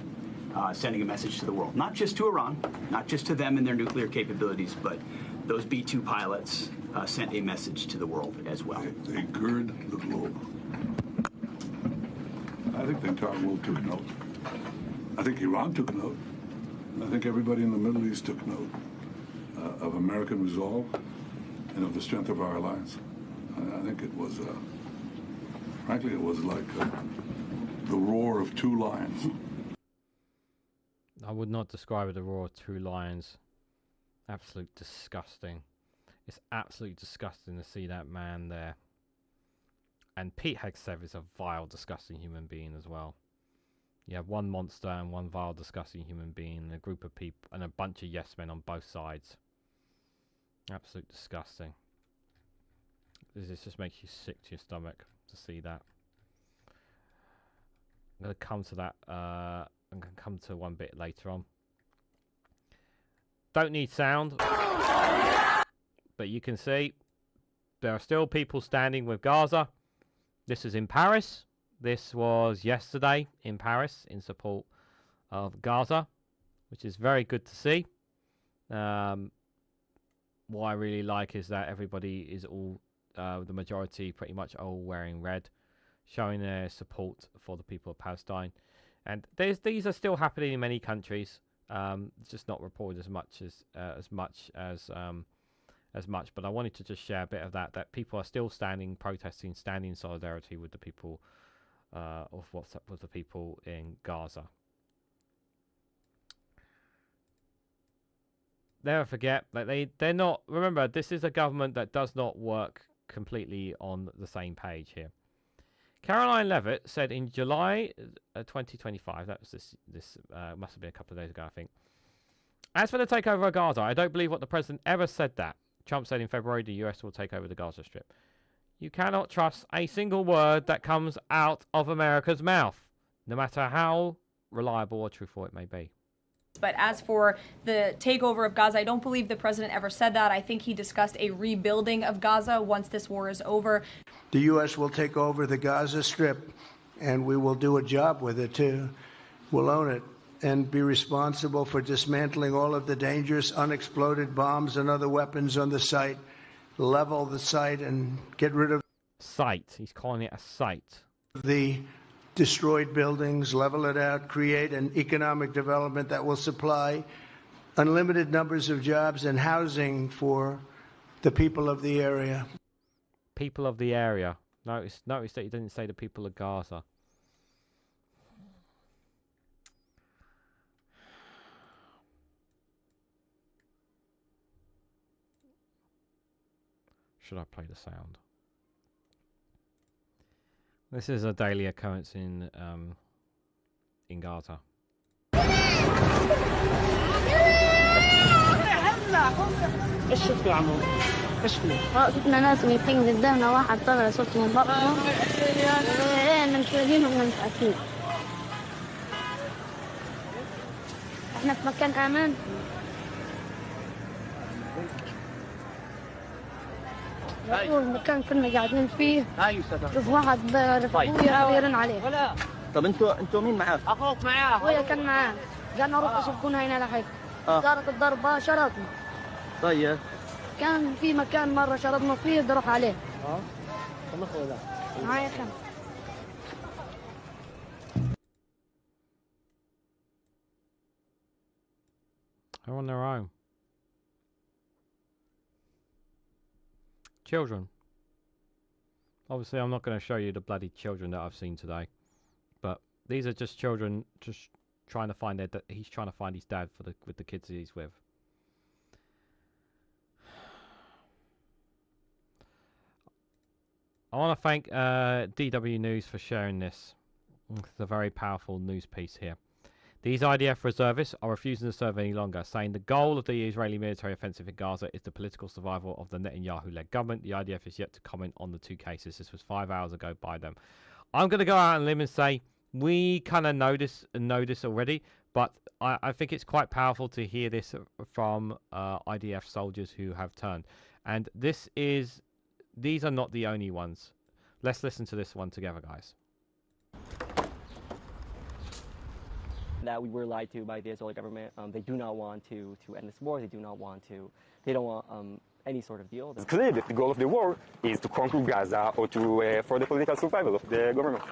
[SPEAKER 7] sending a message to the world, not just to Iran, not just to them and their nuclear capabilities, but those B-2 pilots sent a message to the world as well.
[SPEAKER 9] They gird the globe. I think the entire world took note. I think Iran took note. I think everybody in the Middle East took note of American resolve and of the strength of our alliance. I think it was, frankly, it was like the roar of two lions.
[SPEAKER 1] I would not describe it a roar of two lions. Absolute disgusting. It's absolutely disgusting to see that man there. And Pete Hegseth is a vile, disgusting human being as well. You have one monster and one vile, disgusting human being, and a group of people and a bunch of yes men on both sides. Absolute disgusting. This just makes you sick to your stomach to see that. I'm going to come to that. I'm going to come to one bit later on. Don't need sound, but you can see there are still people standing with Gaza. This is in Paris. This was yesterday in Paris in support of Gaza, which is very good to see. What I really like is that everybody is all, the majority pretty much all wearing red, showing their support for the people of Palestine. And these are still happening in many countries. It's just not reported as much. But I wanted to just share a bit of that people are still standing, protesting, standing in solidarity with the people of what's up with the people in Gaza. Never forget that they're not. Remember, this is a government that does not work completely on the same page here. Caroline Levitt said in July 2025, that was this must have been a couple of days ago, I think. As for the takeover of Gaza, I don't believe what the president ever said that. Trump said in February the US will take over the Gaza Strip. You cannot trust a single word that comes out of America's mouth, no matter how reliable or truthful it may be.
[SPEAKER 10] But as for the takeover of Gaza, I don't believe the president ever said that. I think he discussed a rebuilding of Gaza once this war is over.
[SPEAKER 12] The U.S. will take over the Gaza Strip, and we will do a job with it, too. We'll own it and be responsible for dismantling all of the dangerous unexploded bombs and other weapons on the site, level the site, and get rid of...
[SPEAKER 1] Site. He's calling it a site.
[SPEAKER 12] ...the destroyed buildings, level it out, create an economic development that will supply unlimited numbers of jobs and housing for the people of the area.
[SPEAKER 1] People of the area. Notice that he didn't say the people of Gaza. Should I play the sound? This is a daily occurrence in Gaza.
[SPEAKER 25] ايش شفت يا عمو؟ ايش في؟ شفنا ناس ميتين قدامنا، واحد طلع صوت من بطنه. ايه مش فاهمين ومش متأكدين. احنا في مكان آمن. المكان كنا قاعدين فيه. شوف واحد رفقويا يرن عليه.
[SPEAKER 26] طب انتوا مين معاك؟
[SPEAKER 25] اخوك معاه. اخويا كان معاه. قالنا روحوا سبقونا هنا لحد. صارت الضربة شرطنا.
[SPEAKER 26] طيب.
[SPEAKER 25] كان في مكان مرة شرطنا فيه ضرب عليه.
[SPEAKER 26] كم اخوه ذا؟
[SPEAKER 25] معايا كم.
[SPEAKER 1] They're on their own. Children. Obviously, I'm not going to show you the bloody children that I've seen today, but these are just children just trying to find he's trying to find his dad with the kids he's with. I want to thank DW News for sharing this. It's a very powerful news piece here. These IDF reservists are refusing to serve any longer, saying the goal of the Israeli military offensive in Gaza is the political survival of the Netanyahu-led government. The IDF is yet to comment on the two cases. This was 5 hours ago by them. I'm going to go out on a limb and say we kind of know this already, but I think it's quite powerful to hear this from IDF soldiers who have turned. And these are not the only ones. Let's listen to this one together, guys.
[SPEAKER 8] That we were lied to by the Israeli government. They do not want to end this war. They don't want any sort of deal.
[SPEAKER 13] It's clear that the goal of the war is to conquer Gaza or to for the political survival of the government.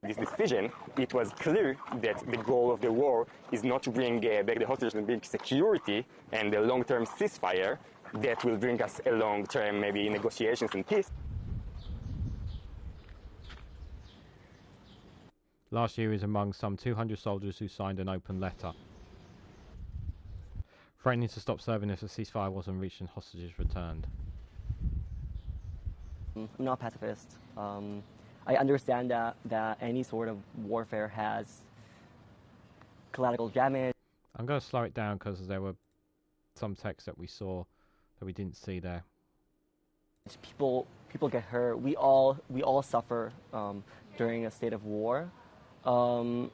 [SPEAKER 13] This decision, it was clear that the goal of the war is not to bring back the hostages and bring security and a long-term ceasefire that will bring us a long-term, maybe negotiations and peace.
[SPEAKER 1] Last year is among some 200 soldiers who signed an open letter threatening to stop serving if a ceasefire wasn't reached and hostages returned.
[SPEAKER 8] I'm not a pacifist. I understand that any sort of warfare has collateral damage.
[SPEAKER 1] I'm going to slow it down because there were some text that we saw that we didn't see there.
[SPEAKER 8] People get hurt. We all suffer during a state of war. But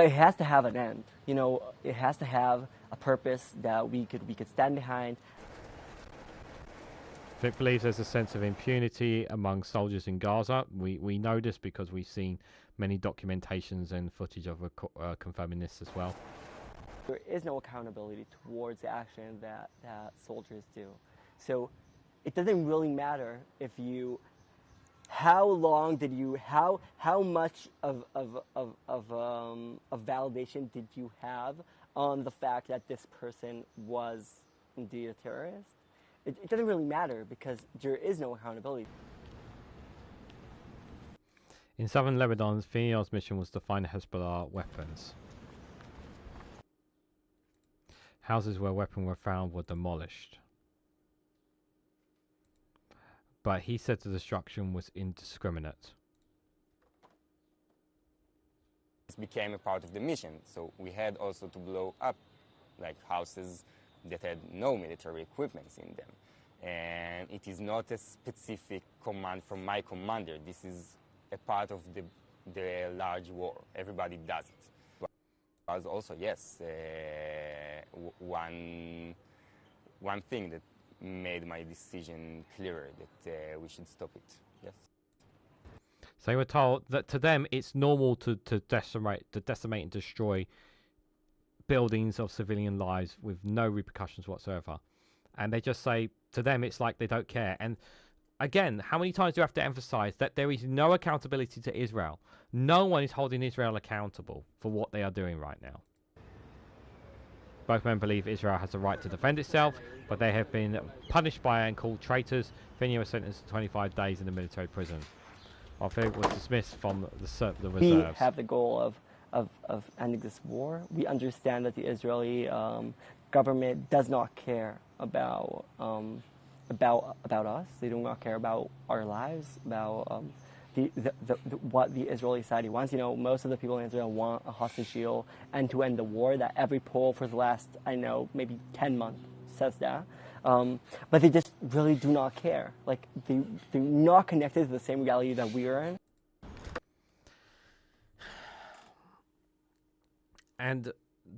[SPEAKER 8] it has to have an end. You know, it has to have a purpose that we could stand behind.
[SPEAKER 1] Vic believes there's a sense of impunity among soldiers in Gaza. We know this because we've seen many documentations and footage of confirming this as well.
[SPEAKER 8] There is no accountability towards the action that soldiers do. So it doesn't really matter if you, how much of validation did you have on the fact that this person was indeed a terrorist? It doesn't really matter because there is no accountability.
[SPEAKER 1] In southern Lebanon, Finney's mission was to find Hezbollah weapons. Houses where weapons were found were demolished. But he said the destruction was indiscriminate.
[SPEAKER 14] This became a part of the mission, so we had also to blow up like houses that had no military equipment in them. And it is not a specific command from my commander. This is a part of the large war. Everybody does it. But also, yes, one thing that made my decision clearer that we should stop it. Yes.
[SPEAKER 1] So they were told that to them it's normal to decimate and destroy buildings of civilian lives with no repercussions whatsoever, and they just say to them it's like they don't care. And again, how many times do you have to emphasize that there is no accountability to Israel? No one is holding Israel accountable for what they are doing right now. Both men believe Israel has the right to defend itself, but they have been punished by and called traitors. Finney was sentenced to 25 days in the military prison. Arthur was dismissed from the reserves.
[SPEAKER 8] We have the goal of ending this war. We understand that the Israeli government does not care about us. They do not care about our lives, about what the Israeli society wants. You know, most of the people in Israel want a hostage deal and to end the war. That every poll for the last, maybe 10 months says that. But they just really do not care. Like, they're not connected to the same reality that we are in.
[SPEAKER 1] And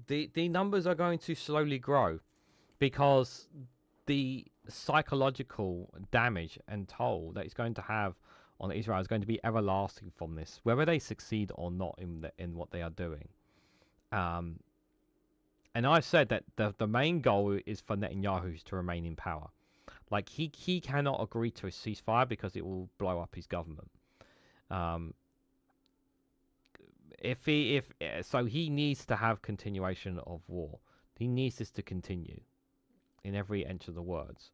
[SPEAKER 1] the numbers are going to slowly grow because the psychological damage and toll that it's going to have on Israel is going to be everlasting from this, whether they succeed or not in what they are doing. And I've said that the main goal is for Netanyahu to remain in power. Like, he cannot agree to a ceasefire because it will blow up his government. So he needs to have continuation of war. He needs this to continue in every inch of the words.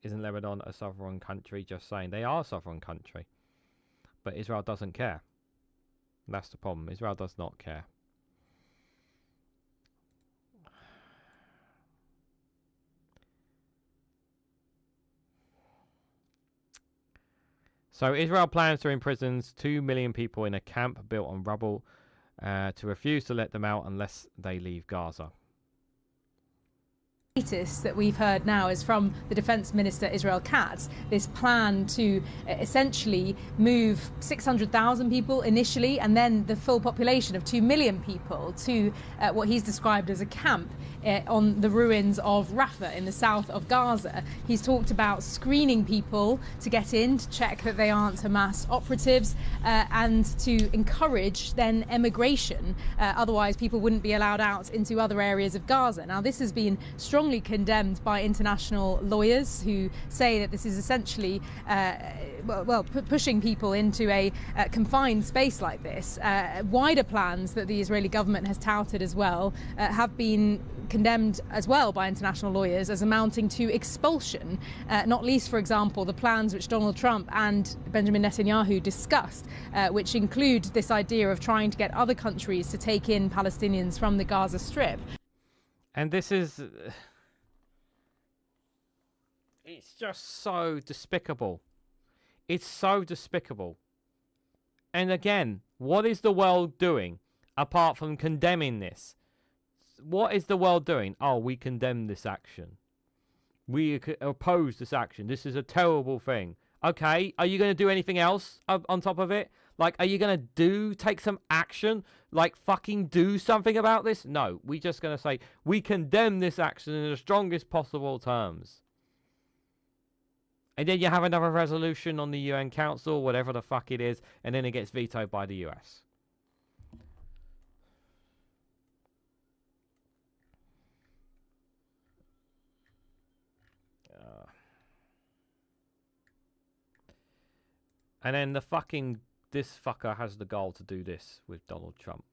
[SPEAKER 1] Isn't Lebanon a sovereign country? Just saying. They are a sovereign country. But Israel doesn't care. That's the problem. Israel does not care. So Israel plans to imprison 2 million people in a camp built on rubble to refuse to let them out unless they leave Gaza.
[SPEAKER 10] Latest that we've heard now is from the Defence Minister Israel Katz, this plan to essentially move 600,000 people initially and then the full population of 2 million people to what he's described as a camp on the ruins of Rafah in the south of Gaza. He's talked about screening people to get in, to check that they aren't Hamas operatives, and to encourage then emigration. Otherwise, people wouldn't be allowed out into other areas of Gaza. Now, this has been strongly condemned by international lawyers who say that this is essentially pushing people into a confined space like this. Wider plans that the Israeli government has touted as well have been condemned as well by international lawyers as amounting to expulsion, not least, for example, the plans which Donald Trump and Benjamin Netanyahu discussed, which include this idea of trying to get other countries to take in Palestinians from the Gaza Strip.
[SPEAKER 1] And this is... It's just so despicable. It's so despicable. And again, what is the world doing apart from condemning this? What is the world doing? Oh, we condemn this action. We oppose this action. This is a terrible thing. Okay, are you going to do anything else on top of it? Like, are you going to take some action? Like, fucking do something about this? No, we're just going to say, we condemn this action in the strongest possible terms. And then you have another resolution on the UN Council, whatever the fuck it is, and then it gets vetoed by the US. And then this fucker has the goal to do this with Donald Trump.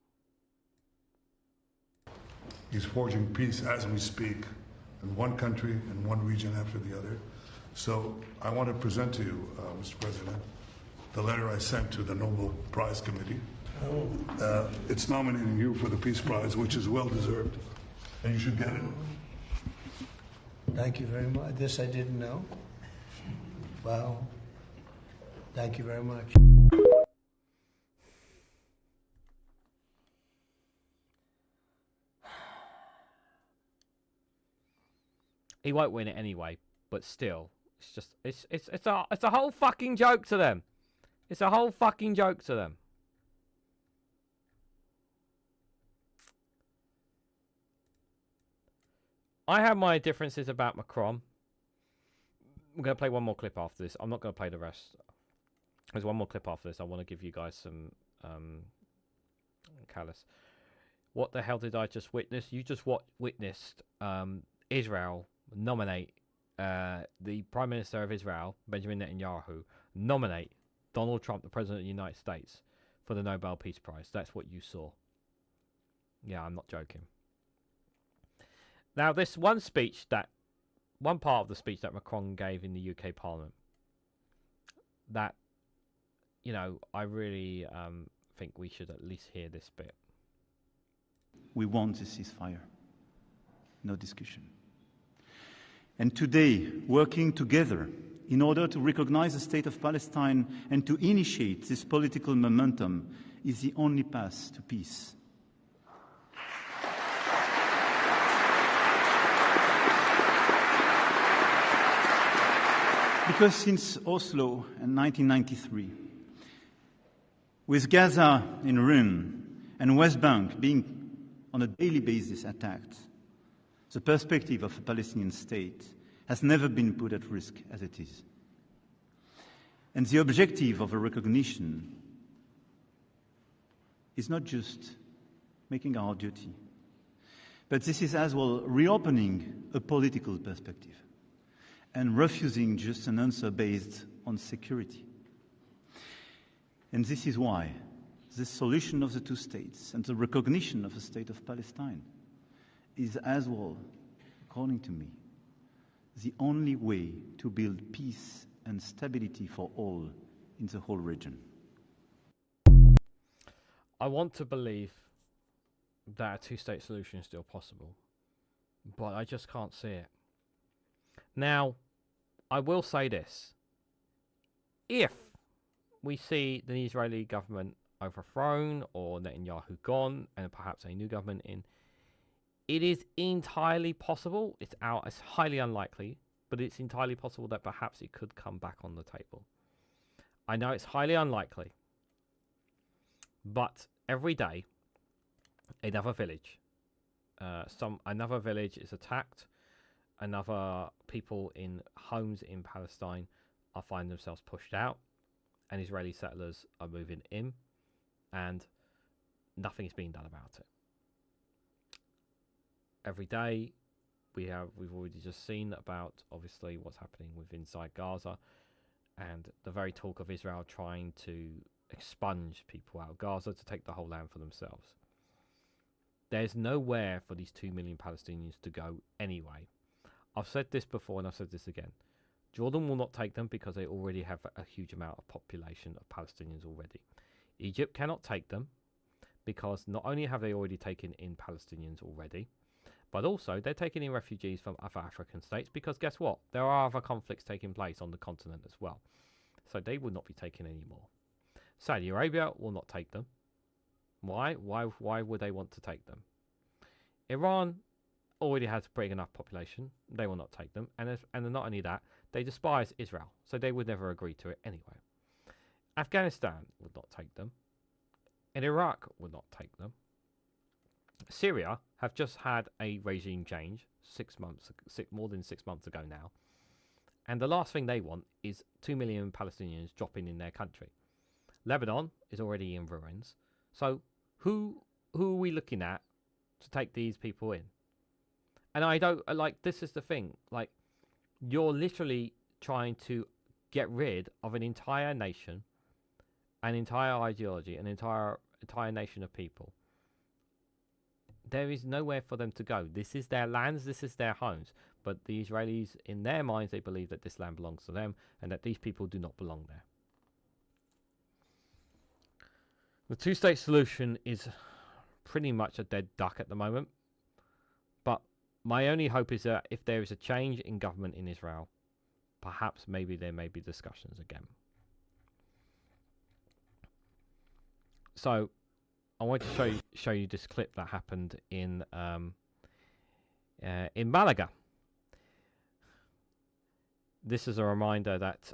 [SPEAKER 9] He's forging peace as we speak in one country and one region after the other. So I want to present to you, Mr. President, the letter I sent to the Nobel Prize Committee. It's nominating you for the Peace Prize, which is well deserved, and you should get it.
[SPEAKER 12] Thank you very much. This I didn't know. Wow. Thank you very much.
[SPEAKER 1] He won't win it anyway, but still, it's a whole fucking joke to them. It's a whole fucking joke to them. I have my differences about Macron. I'm going to play one more clip after this. I'm not going to play the rest. There's one more clip after this. I want to give you guys some callous. What the hell did I just witness? You just witnessed Israel nominate the Prime Minister of Israel, Benjamin Netanyahu, nominate Donald Trump, the President of the United States, for the Nobel Peace Prize. That's what you saw. Yeah, I'm not joking. Now, this one part of the speech that Macron gave in the UK Parliament, that, you know, I really think we should at least hear this bit.
[SPEAKER 11] We want a ceasefire. No discussion. And today, working together in order to recognize the state of Palestine and to initiate this political momentum is the only path to peace. Because since Oslo in 1993, with Gaza in ruin and West Bank being on a daily basis attacked, the perspective of a Palestinian state has never been put at risk as it is. And the objective of a recognition is not just making our duty, but this is as well reopening a political perspective and refusing just an answer based on security. And this is why the solution of the two states and the recognition of the state of Palestine is as well, according to me, the only way to build peace and stability for all in the whole region.
[SPEAKER 1] I want to believe that a two-state solution is still possible, but I just can't see it. Now, I will say this. If we see the Israeli government overthrown or Netanyahu gone and perhaps a new government in, it is entirely possible, it's highly unlikely, but it's entirely possible that perhaps it could come back on the table. I know it's highly unlikely, but every day another village is attacked, another people in homes in Palestine are finding themselves pushed out, and Israeli settlers are moving in, and nothing is being done about it. Every day we've already just seen about obviously what's happening with inside Gaza, and the very talk of Israel trying to expunge people out of Gaza to take the whole land for themselves. There's nowhere for these 2 million Palestinians to go anyway. I've said this before and I've said this again. Jordan will not take them because they already have a huge amount of population of Palestinians already. Egypt cannot take them because not only have they already taken in Palestinians already, but also they're taking in refugees from other African states because guess what? There are other conflicts taking place on the continent as well. So they will not be taken anymore. Saudi Arabia will not take them. Why? Why would they want to take them? Iran already has a big enough population. They will not take them. And not only that, they despise Israel. So they would never agree to it anyway. Afghanistan would not take them. And Iraq would not take them. Syria have just had a regime change more than 6 months ago now. And the last thing they want is 2 million Palestinians dropping in their country. Lebanon is already in ruins. So who are we looking at to take these people in? And I don't this is the thing, you're literally trying to get rid of an entire nation, an entire ideology, an entire nation of people. There is nowhere for them to go. This is their lands, this is their homes. But the Israelis, in their minds, they believe that this land belongs to them and that these people do not belong there. The two-state solution is pretty much a dead duck at the moment. But my only hope is that if there is a change in government in Israel, perhaps maybe there may be discussions again. So I want to show you this clip that happened in Malaga. This is a reminder that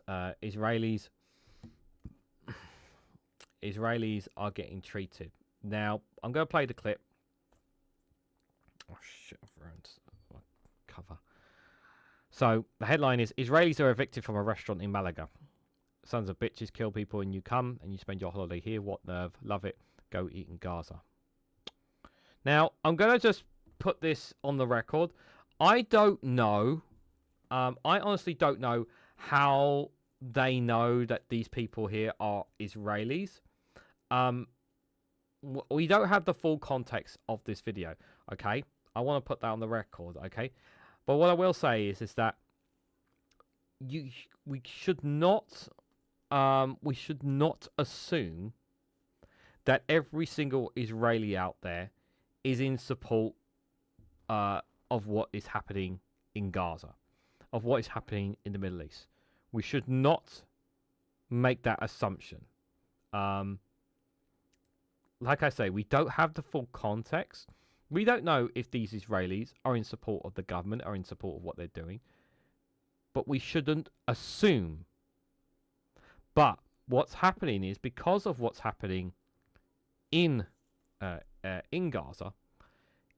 [SPEAKER 1] Israelis are getting treated. Now I'm going to play the clip. Oh shit! I've ruined my cover. So the headline is: Israelis are evicted from a restaurant in Malaga. Sons of bitches kill people and you come and you spend your holiday here. What nerve? Love it. Go eat in Gaza. Now, I'm going to just put this on the record. I don't know. I honestly don't know how they know that these people here are Israelis. We don't have the full context of this video, okay? I want to put that on the record, okay? But what I will say is that we should not assume that every single Israeli out there is in support of what is happening in Gaza, of what is happening in the Middle East. We should not make that assumption. Like I say, we don't have the full context. We don't know if these Israelis are in support of the government, are in support of what they're doing. But we shouldn't assume. But what's happening is, because of what's happening in Gaza,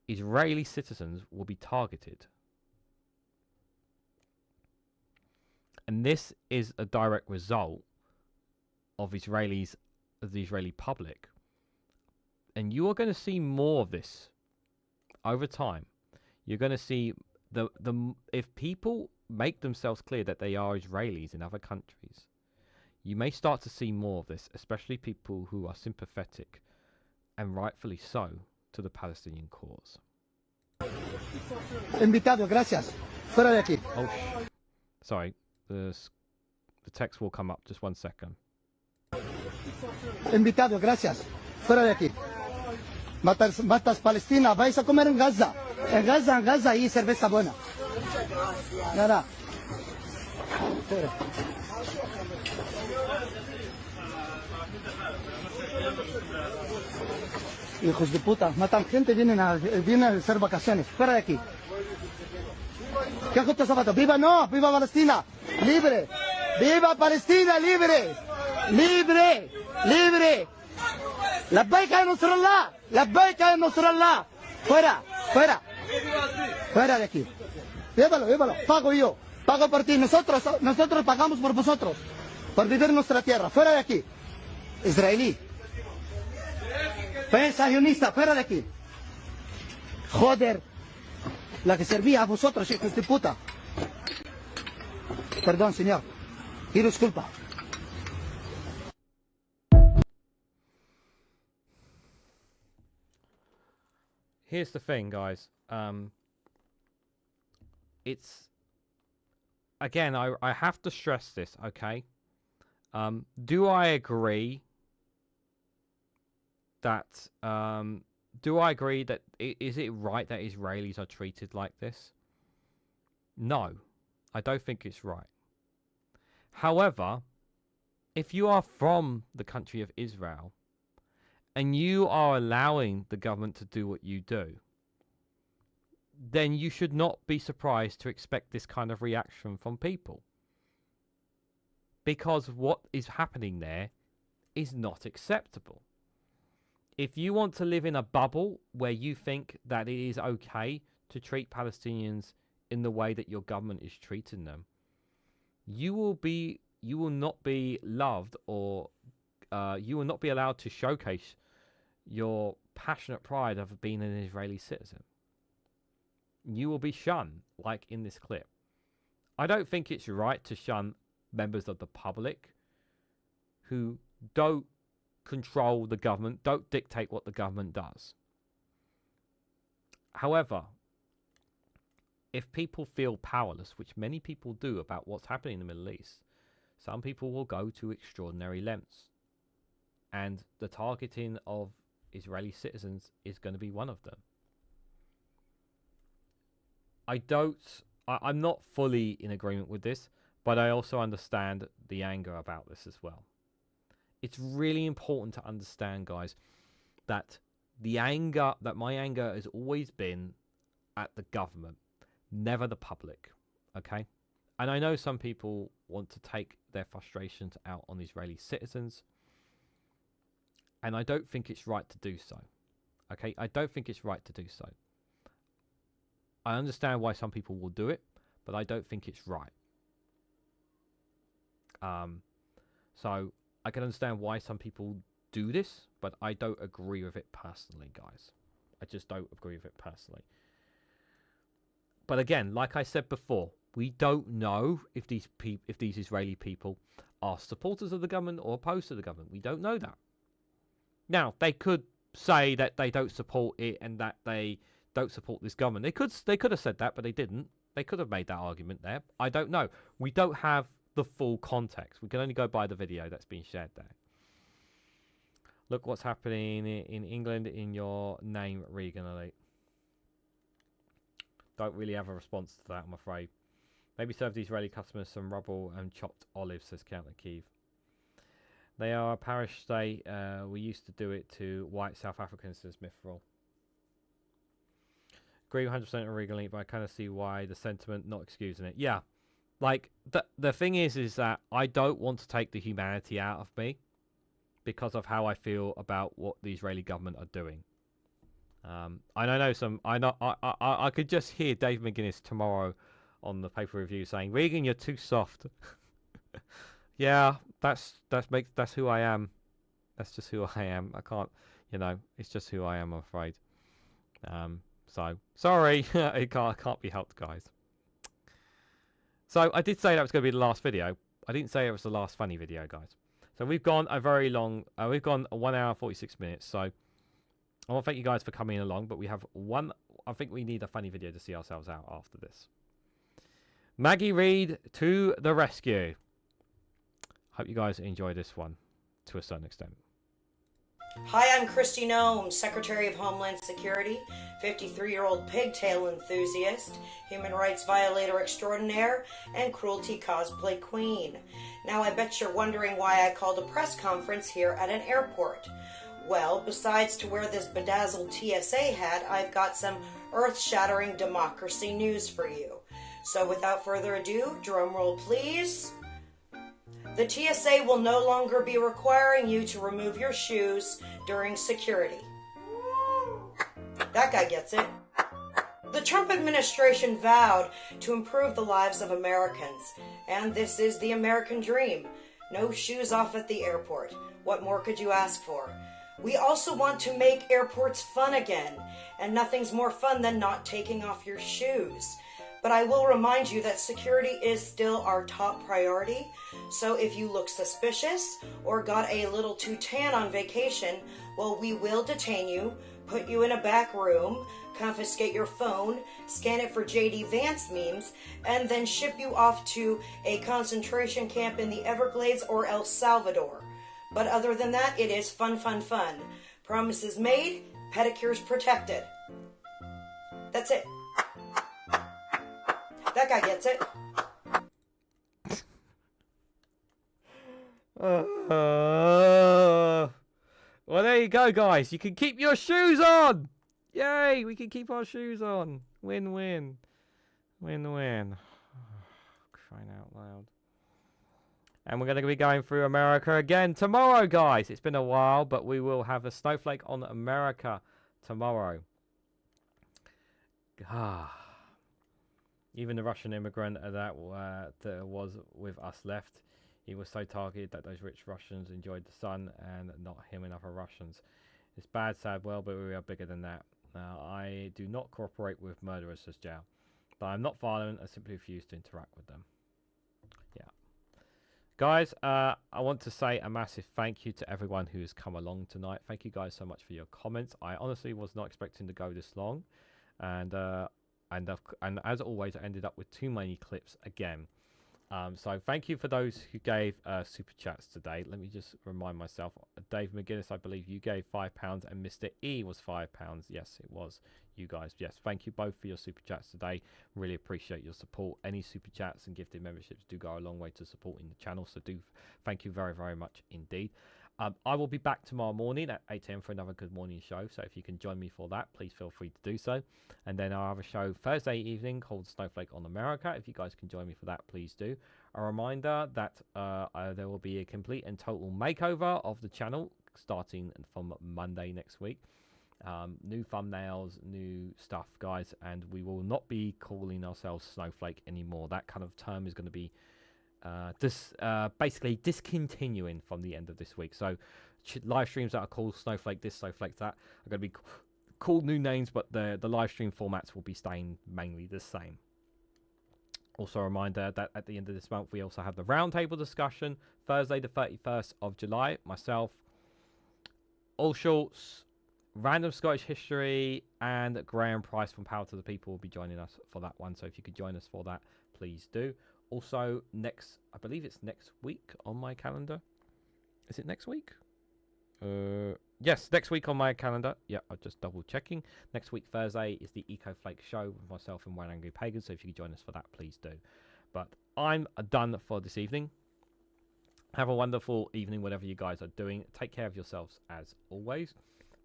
[SPEAKER 1] Israeli citizens will be targeted. And this is a direct result of the Israeli public. And you are going to see more of this over time. You're going to see if people make themselves clear that they are Israelis in other countries, you may start to see more of this, especially people who are sympathetic, and rightfully so, to the Palestinian cause.
[SPEAKER 15] Invitado, gracias. Fuera de aquí.
[SPEAKER 1] Oh, sorry. The text will come up. Just 1 second.
[SPEAKER 15] Invitado, gracias. Fuera de aquí. Matas Palestina, vais a comer en Gaza. En Gaza hay cerveza buena.
[SPEAKER 25] Muchas gracias.
[SPEAKER 15] Nada. Hijos de puta, matan gente, vienen a hacer vacaciones. Fuera de aquí. ¿Qué hago estos zapatos? ¡Viva no! ¡Viva Palestina! ¡Libre! ¡Viva Palestina! ¡Libre! ¡Libre! ¡Libre! ¡La beca de Nasrallah! ¡La beca de Nasrallah! ¡Fuera! ¡Fuera! ¡Fuera de aquí! Llévalo, llévalo. Pago yo. Pago por ti. Nosotros pagamos por vosotros. Por vivir en nuestra tierra. Fuera de aquí. Israelí. Sionista, fuera de aquí. Joder. La que servía a vosotros, hijos de puta. Perdón, señor. Pido disculpa.
[SPEAKER 1] Here's the thing, guys. It's again, I have to stress this, okay? Do I agree that is it right that Israelis are treated like this? No, I don't think it's right. However, if you are from the country of Israel and you are allowing the government to do what you do, then you should not be surprised to expect this kind of reaction from people. Because what is happening there is not acceptable. If you want to live in a bubble where you think that it is okay to treat Palestinians in the way that your government is treating them, you will not be loved, or you will not be allowed to showcase your passionate pride of being an Israeli citizen. You will be shunned, like in this clip. I don't think it's right to shun members of the public who don't control the government, don't dictate what the government does. However, if people feel powerless, which many people do about what's happening in the Middle East, some people will go to extraordinary lengths. And the targeting of Israeli citizens is going to be one of them. I'm not fully in agreement with this, but I also understand the anger about this as well. It's really important to understand, guys, that my anger has always been at the government, never the public, okay? And I know some people want to take their frustrations out on Israeli citizens, and I don't think it's right to do so, okay? I don't think it's right to do so. I understand why some people will do it, but I don't think it's right. So I can understand why some people do this, but I don't agree with it personally, guys. I just don't agree with it personally. But again, like I said before, we don't know if these Israeli people are supporters of the government or opposed to the government. We don't know that. Now, they could say that they don't support it and that they don't support this government. They could have said that, but they didn't. They could have made that argument there. I don't know. We don't have the full context. We can only go by the video that's being shared there. Look what's happening in England in your name, REGANELITE. Don't really have a response to that, I'm afraid. Maybe serve the Israeli customers some rubble and chopped olives, says Counter Kiev. They are a parish state. We used to do it to white South Africans, says Mithril. Agree 100% on REGANELITE, but I kind of see why the sentiment, not excusing it. Yeah, like the thing is that I don't want to take the humanity out of me because of how I feel about what the Israeli government are doing. And I know I could just hear Dave McGuinness tomorrow on the paper review saying, "Regan, you're too soft." Yeah, that's who I am. That's just who I am. I can't, it's just who I am, I'm afraid. So sorry, it can't be helped, guys. So I did say that was going to be the last video. I didn't say it was the last funny video, guys. So we've gone a very long. We've gone 1 hour 46 minutes. So I want to thank you guys for coming along. But we have one. I think we need a funny video to see ourselves out after this. Maggie Reed to the rescue. Hope you guys enjoy this one to a certain extent.
[SPEAKER 16] Hi, I'm Kristi Noem, Secretary of Homeland Security, 53-year-old pigtail enthusiast, human rights violator extraordinaire, and cruelty cosplay queen. Now, I bet you're wondering why I called a press conference here at an airport. Well, besides to wear this bedazzled TSA hat, I've got some earth-shattering democracy news for you. So without further ado, drum roll please. The TSA will no longer be requiring you to remove your shoes during security. That guy gets it. The Trump administration vowed to improve the lives of Americans, and this is the American dream. No shoes off at the airport. What more could you ask for? We also want to make airports fun again, and nothing's more fun than not taking off your shoes. But I will remind you that security is still our top priority, so if you look suspicious or got a little too tan on vacation, well, we will detain you, put you in a back room, confiscate your phone, scan it for J.D. Vance memes, and then ship you off to a concentration camp in the Everglades or El Salvador. But other than that, it is fun, fun, fun. Promises made, pedicures protected. That's it. That guy gets it.
[SPEAKER 1] Well, there you go, guys. You can keep your shoes on. Yay, we can keep our shoes on. Win-win. Win-win. Crying out loud. And we're going to be going through America again tomorrow, guys. It's been a while, but we will have a Snowflake on America tomorrow. Even the Russian immigrant that was with us left, he was so targeted that those rich Russians enjoyed the sun and not him and other Russians. It's bad, sad world, but we are bigger than that. I do not cooperate with murderers, says Jao. But I'm not violent, I simply refuse to interact with them. Yeah. Guys, I want to say a massive thank you to everyone who has come along tonight. Thank you guys so much for your comments. I honestly was not expecting to go this long. And as always, I ended up with too many clips again. So thank you for those who gave super chats today. Let me just remind myself. Dave McGuinness, I believe you gave £5, and Mr. E was £5. Yes, it was you guys. Yes, thank you both for your super chats today. Really appreciate your support. Any super chats and gifted memberships do go a long way to supporting the channel. So do thank you very, very much indeed. I will be back tomorrow morning at 8 AM for another Good Morning show. So if you can join me for that, please feel free to do so. And then I'll have a show Thursday evening called Snowflake on America. If you guys can join me for that, please do. A reminder that there will be a complete and total makeover of the channel starting from Monday next week. New thumbnails, new stuff, guys. And we will not be calling ourselves Snowflake anymore. That kind of term is going to be basically discontinuing from the end of this week. So live streams that are called Snowflake this, Snowflake that are going to be called new names, but the live stream formats will be staying mainly the same. Also a reminder that at the end of this month we also have the roundtable discussion Thursday the 31st of July. Myself, All Schultz, Random Scottish History, and Graham Price from Power to the People will be joining us for that one. So if you could join us for that, please do. Also, I believe it's next week on my calendar. Is it next week? Yes, next week on my calendar. Yeah, I'm just double checking. Next week, Thursday, is the Eco Flake show with myself and One Angry Pagan. So if you could join us for that, please do. But I'm done for this evening. Have a wonderful evening, whatever you guys are doing. Take care of yourselves as always.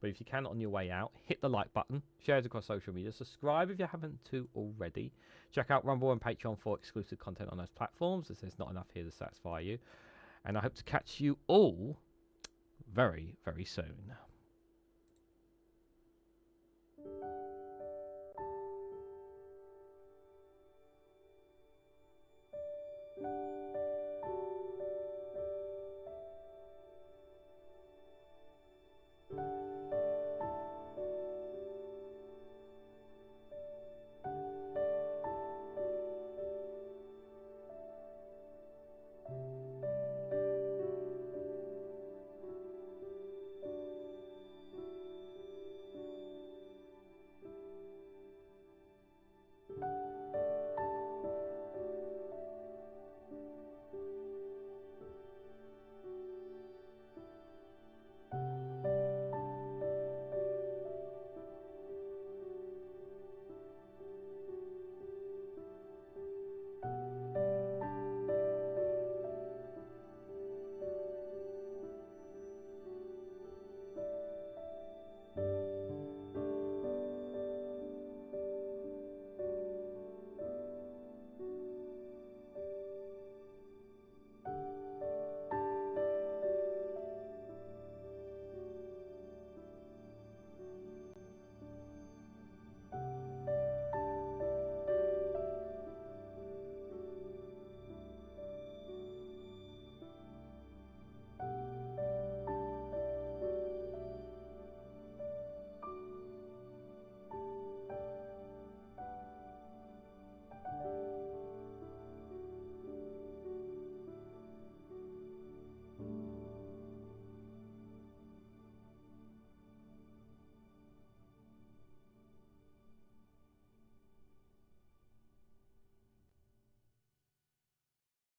[SPEAKER 1] But if you can, on your way out, hit the like button, share it across social media, subscribe if you haven't already. Check out Rumble and Patreon for exclusive content on those platforms, as there's not enough here to satisfy you. And I hope to catch you all very, very soon.